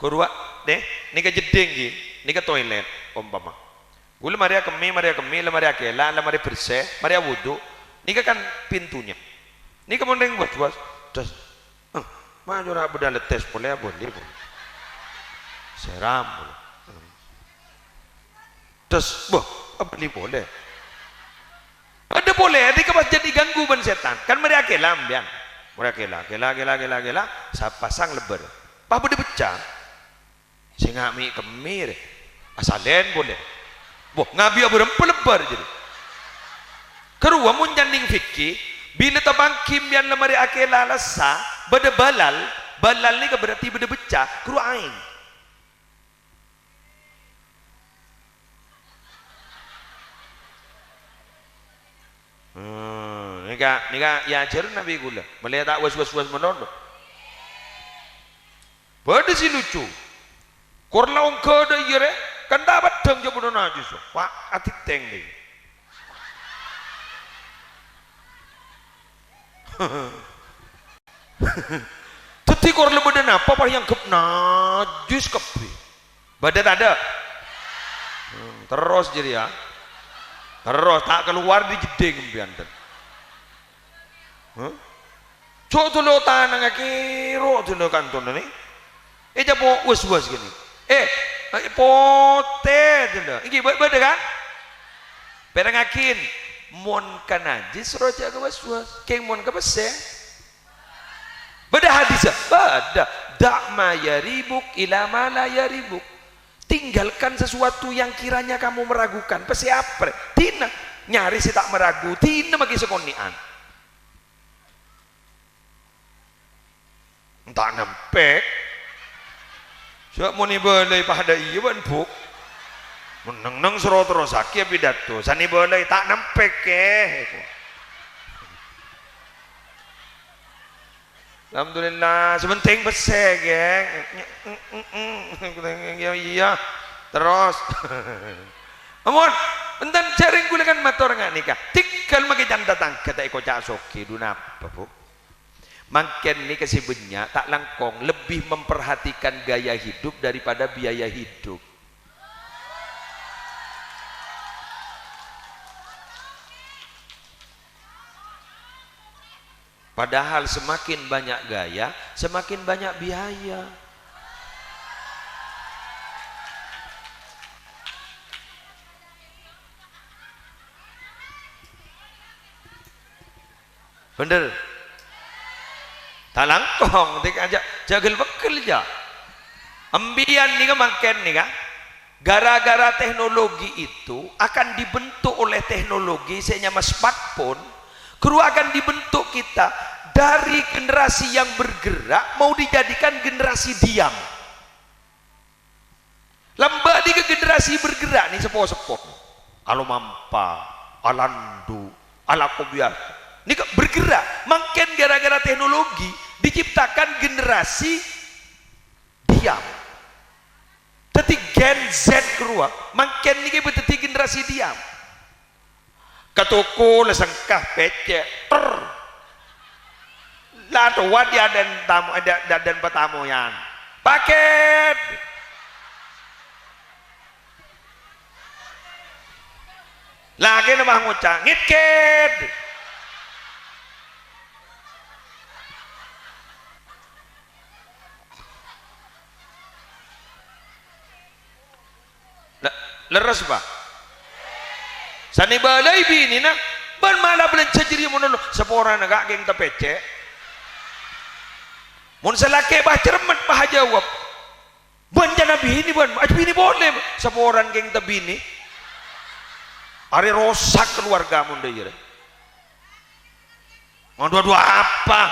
kurwa deh nika jedeng gi nika toilet umpama gula maria kemi la maria kela la maria bersih maria wudu nika kan pintunya nika mondeng was terus maju ra bedal tes boleh seram terus boh apa ni boleh ada boleh nika pas jadi ganggu ban setan kan maria kela ambian maria kela pasang lebar pah bede pecah sehingga mi kemir asalen boleh boh ngabi berempat lebar jadi kedua mun janding fikih bila tabang kim yang lemari akela lasa beda balal ni berarti beda becah kedua ain nika ya ajar nabi gula melihat tak was menondo beda si lucu korlaung kode yere kan dapat deng jo bodo najis pak atik teng nih teti kor lebeden apa par yang kep najis kepi badan ada terus jadi ya terus tak keluar di jeding bianten cok dulu tanang kiro dulu kanton ini japo was gini pote dulu iki beda kan perangakin mon kanajis roja ke was keng mon ke bese beda hadis beda dak ma yaribuk ila ma la yaribuk tinggalkan sesuatu yang kiranya kamu meragukan pese apre tina nyari si tak meragu tina bagi sekonian entah nempek siap muni boleh pada iya ban buk meneng suruh terus sakit pidato sani boleh tak nempek alhamdulillah sebenting besek iya terus amun enten jaring gulekan motor nggak nikah tinggal magi janda datang kata iko cak soki dunapa bu makin ini kesibutnya tak langkong lebih memperhatikan gaya hidup daripada biaya hidup padahal semakin banyak gaya semakin banyak biaya bener tak langkong tik aja jagel bekel aja ambian nih makin nih kan gara-gara teknologi itu akan dibentuk oleh teknologi sehingga smartphone kru akan dibentuk kita dari generasi yang bergerak mau dijadikan generasi diam lambat di ke generasi bergerak nih sepo-sepo alo mampa alandu ala kobias ini bergerak makin gara-gara teknologi diciptakan generasi diam tapi Gen Z keluar makin ini berarti generasi diam ke toko lesengkah pecek lah tuh dia dan tamu dan petamu yang paket lagi nama ngucang ngitket leres ba sani balai bini na ban malah belan cejiri mono sepora naga geng tepece mun selake bah cermet bah jawab ban jana bini ban bini boleh seporan geng tebini are rosak keluarga mun deui mau dua-dua apa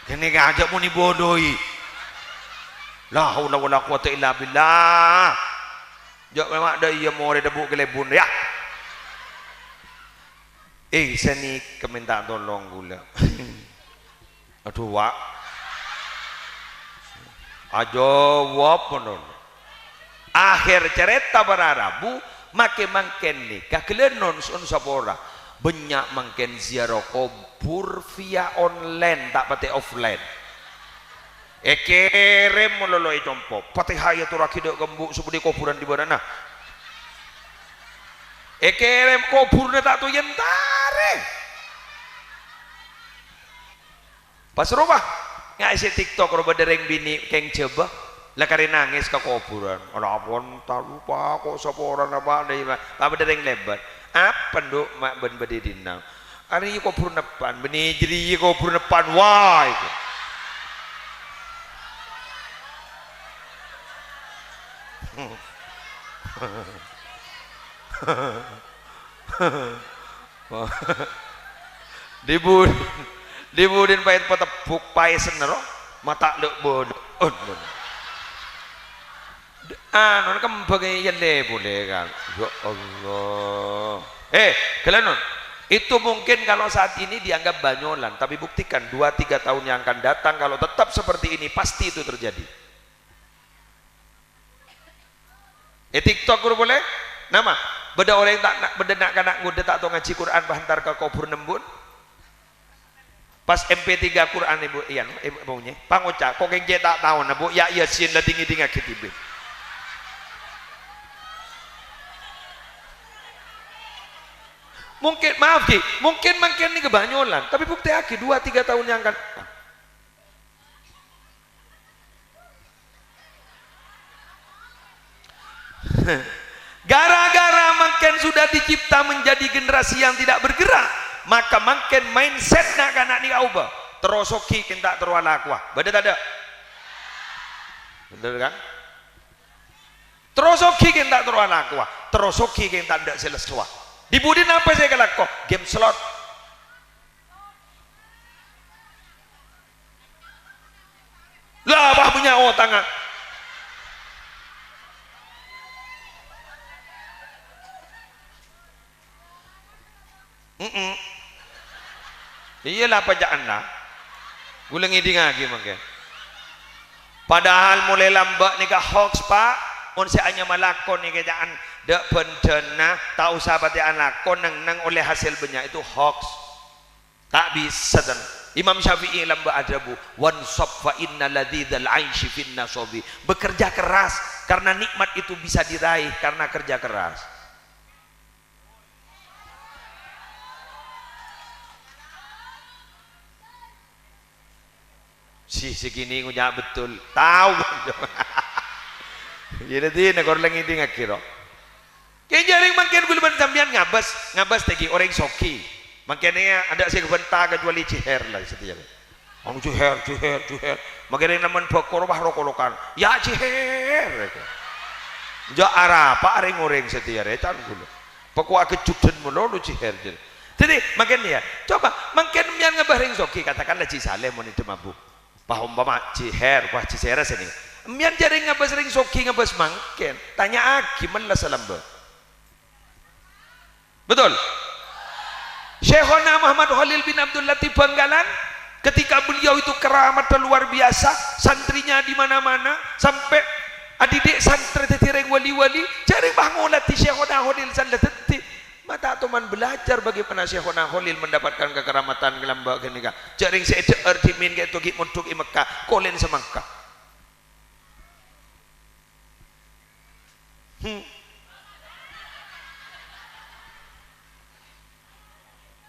kene ngajak muni bodoi la haula wala quwata illa billah jok memang ada iya mau debu kelebun ya seni keminta tolong gula aduh wak ajo wap non akhir cerita berarabu make mangken nikah kelenon sun sapora banyak mangken ziarah kubur via online tak pati offline kerem mololo itompo pati haya turaki dek gembuk sebudi kuburan di mana kerem kuburnya tak tu yentare pas rumah nggak isi tiktok roba dereng bini keng coba lah kari nangis ke kuburan orang apun tak lupa kok seporan apa dari apa dereng lebat apa nduk mak ben bedidina hari kubur depan beni jadi kubur depan wah itu dibudin pahit patepuk pahit senero mata lek bodoh anu kembang yang boleh kan ya Allah kalian itu mungkin kalau saat ini dianggap banyolan tapi buktikan 2-3 tahun yang akan datang kalau tetap seperti ini pasti itu terjadi TikTok guru boleh nama beda orang tak nak beda nak kanak ngude tak tahu ngaji Quran bahantar ke kubur nembun pas MP3 Quran ibu iyan ibu maunya pangucap kok keng tak tahu na bu ya yasin la tinggi tinggi ketibe mungkin maaf Ki mungkin ini kebanyolan tapi bukti aki 2-3 tahun yang akan gara-gara makin sudah dicipta menjadi generasi yang tidak bergerak maka makin mindset nak kanak ni ubah terosoki kita terwala kuah beda tak ada betul kan terosoki kita terwala kuah terosoki kita tidak selesai dibudin apa saya kelak kok game slot lah bah punya tangan iyalah pajaan lah gulang iding lagi mungkin padahal mulai lambat ni ke hoax pak on saya hanya melakon ni kejaan dak pendena tak usah patian lakon nang oleh hasil banyak itu hoax tak bisa dan Imam Syafi'i lambat adabu wan sabfa inna ladzidal aishi fin nasabi bekerja keras karena nikmat itu bisa diraih karena kerja keras segini ngunya betul tahu jadi dia negor lagi di ngakiro kayak jaring makin guluban sambian ngabas tegi orang soki makanya ada sih kebentar kecuali ciher lah setiap orang ciher makanya namun pokor bah rokolokan ya ciher ja arapa areng orang setiap recan gulu pokok kejutan mulu ciher jadi makanya coba makin yang ngebaring soki katakanlah cisale mau itu mabuk paham mama ciher wah ciher sini mian jaring ngabas ring soki ngabas mangken tanya aki men lah salamba betul Syekhona Muhammad Khalil bin Abdul Latif Banggalan ketika beliau itu keramat luar biasa santrinya di mana-mana sampai adidik santri tetireng wali-wali jaring bangolati Syekhona Khalil sandateti mata teman belajar bagaimana Syekhona Khalil mendapatkan kekeramatan gelamba kenika jaring seeder dimin ke tuki muntuk i Mekah kolen semangka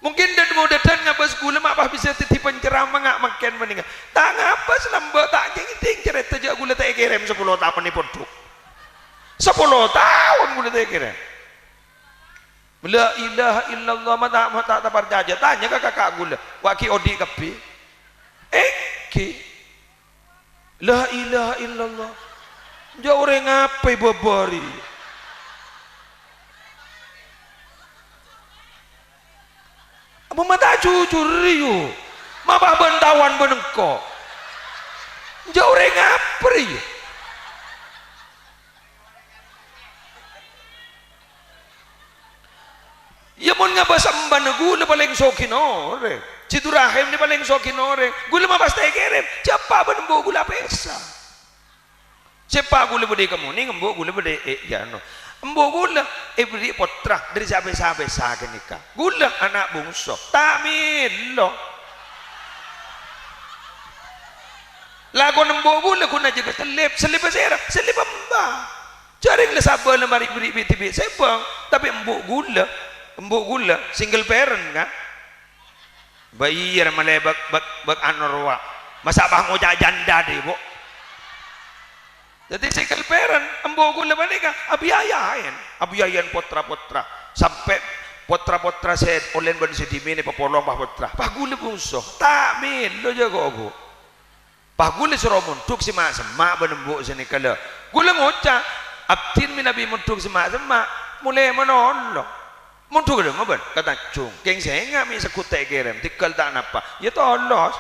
mungkin dan mau datang ngabas gula mak bah bisa titipan ceramah ngak makan meninggal tak ngabas lamba tak jengting cerita jak gula tak kirim 10 tahun ni pondok 10 tahun tahun gula teh kira. La ilaha illallah mata percaya. Tanya ke kakak gula. Waki odi kapi. Eki. La ilaha illallah. Jauh orang ngapai babari. Apa mata jujur riu. Mapa bentawan benengko. Jauh orang ngapai. Ya mon nga ba samban gula paling sokinore. Citu rahim ni paling sokinore. Gula mabas tayo kerem. Siapa ba nembo gula pesa? Siapa gula bade kamu ni ngembo gula bade ya no. Embo gula beri potra dari sabe-sabe sa nikah. Gula anak bungso. Tamin lo. Lagu nembo gula kuna jaga selip sera, selip amba. Jaring le sabal mari beri tibi sebang tapi embo gula single parent kan bayi yang malay bak anorwa masabah mo janda deh bu jadi single parent embo gula balik kan abiyayan potra sampai potra saya olen ban sedimene papolong bah potra bah gula bungso tamin lo jago bu bah gula seromon tuk si mak semak benembo sini kala gula ngoca abtin minabi muntuk si mak semak mulai menolong Muntu gede ngaban kata cung keng saya ngami sekutai gerem tikal tak napa ya tolos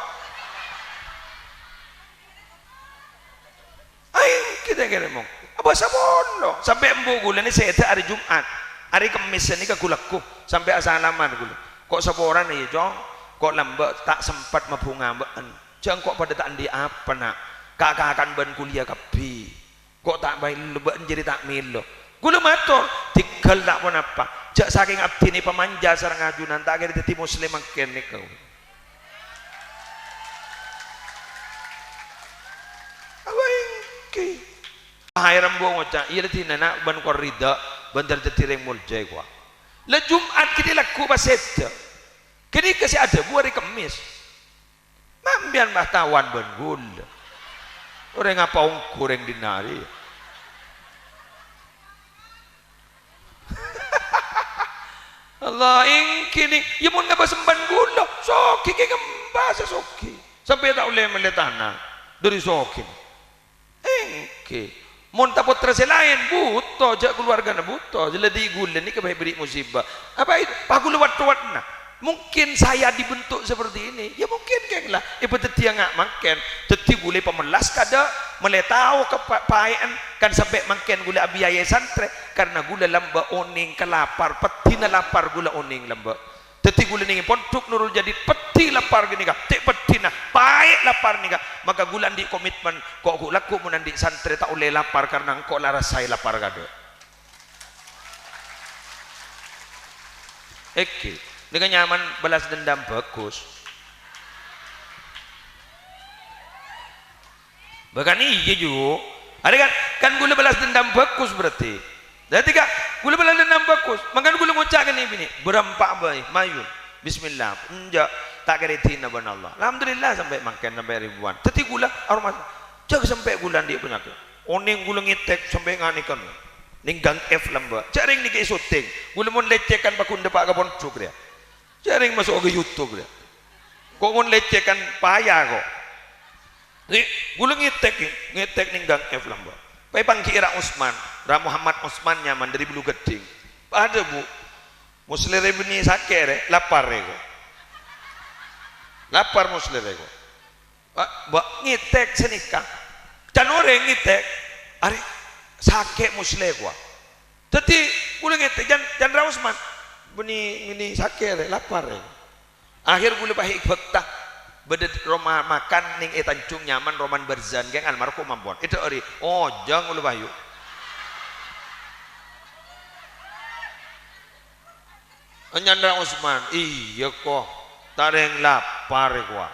ayo kita gerem mong apa sabolo sampai embu gula ni saya hari Jumat hari Kamis ni kakulakku sampai asalaman gula kok saboran ni jong kok lambat tak sempat mabunga mbaan jang kok pada tak andi apa nak kakak akan ban kuliah kapi kok tak baik lebat jadi tak milo gula mator tikal tak pun apa jak saking abdi ni pemanja sarang ajunan tak kira jadi muslim makin ni kau apa ini hai rambo ngoca iya leti nana ban korida bandar jetireng muljai gua le Jumat kini laku baset kini kasih ada buari Kamis mambian mahtawan ban gul orang apa kurang dinari Allah ingkini ya mun ngapa semban gula soki ke ngembasa soki sampai tak boleh melihat tanah dari soki engke mun tak putra selain buto jak keluarga na buto jeladi gula ni kebaik beri musibah apa itu pak gula wat-watna mungkin saya dibentuk seperti ini ya mungkin kenglah ibu teti yang ngak makan teti boleh pemelas kada meletau kepayan kan sampai makan gula abiyaya santre karena gula lamba oning kelapar peti na lapar gula oning lamba teti gula ning pontuk nurul jadi peti lapar gini kah tek peti na paik lapar ni kah maka gula di komitmen kok gula ku munandi santre tak oleh lapar karena engkau lah rasai lapar kada dengan nyaman balas dendam bagus bahkan iya juga ada kan gula balas dendam bagus berarti jadi kan gula balas dendam bagus makan gula ngucapkan ini berampak baik mayun bismillah enjak tak keretina ban Allah alhamdulillah sampai makan sampai ribuan tapi gula aroma jaga sampai gula dia punya ke oning gula ngitek sampai nganikan ninggang F lamba jaring ni ke syuting gula mun lecehkan pakunda pak kapon cuk dia jaring masuk ke YouTube dia kok mun lecehkan payah kok ni gula ngitek ninggang F lamba pai pangkira Usman Ra Muhammad Usman nyaman dari Bulu Geding ada bu muslere bini sakere lapar rego lapar muslere rego mbak ngitek senikah can orang ngitek ari sakit musle gua tapi gula ngitek jan Ra Usman bini sakere lapar rego akhir gula pahik fakta bedet Roma makan ning etancung nyaman Roman Berzan geng almarhum Mambon itu ari oh jang ulu bayu Nyandra Usman iya kok tareng lapar gua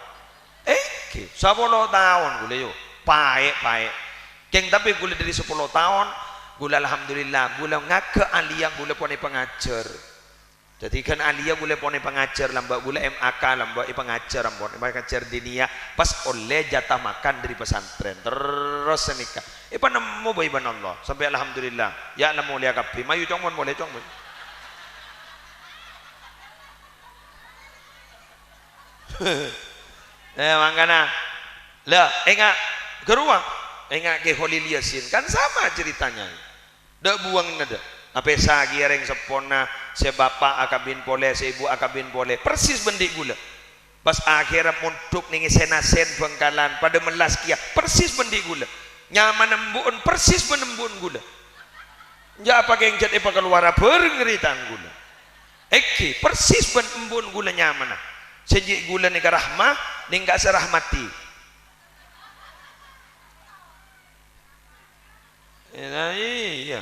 sepuluh tahun gula yuk paek keng tapi gula dari 10 tahun gula alhamdulillah gula ngake aliyang gula poni pengajar Jadi kan alia boleh pone pengajar lambak boleh MAK lambak pengajar ambon pengajar dinia pas oleh jatah makan dari pesantren terus nikah. Nemu bayi Allah sampai alhamdulillah ya nemu mulia kapi mayu cong mon boleh cong mon. Makanya lah enggak geruang enggak ke Holil Yasin kan sama ceritanya. Dak buang nada. Apa sagi reng sepona se bapak akabin pole se ibu akabin pole persis bendik gula pas akhirnya muntuk ningi senasen Bengkalan pada melas kia persis bendik gula nyaman embun persis penembun gula ja apa geng cat apa keluar berngeritan gula eki persis penembun gula nyaman sejik gula nika rahmah ning gak serahmati iya ya,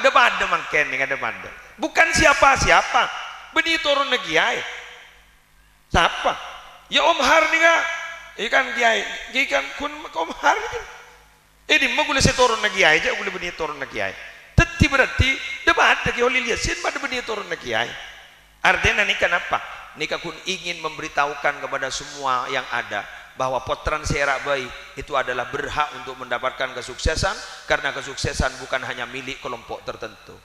depan ada mangken nih ada pada. Bukan siapa-siapa. Beni turun ke kiai. Siapa? Ya Om Har nih kak. Ikan kiai. Ikan kun Om Har nih. Ini mau gula saya turun ke kiai aja gula beni turun ke kiai. Teti berarti depan ada kiai Holil Yasin pada beni turun ke kiai. Artinya nih kenapa? Nika kun ingin memberitahukan kepada semua yang ada bahwa potran serak bayi itu adalah berhak untuk mendapatkan kesuksesan karena kesuksesan bukan hanya milik kelompok tertentu.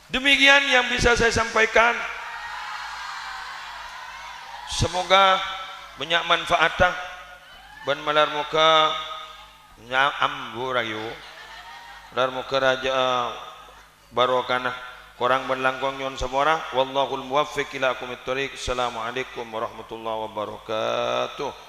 Demikian yang bisa saya sampaikan. Semoga banyak manfaatnya ban malar muka amburayu malar muka raja barokana korang berlangkong nyon semua wallahul muwaffiq ila aqwamit thoriq. Assalamualaikum warahmatullahi wabarakatuh.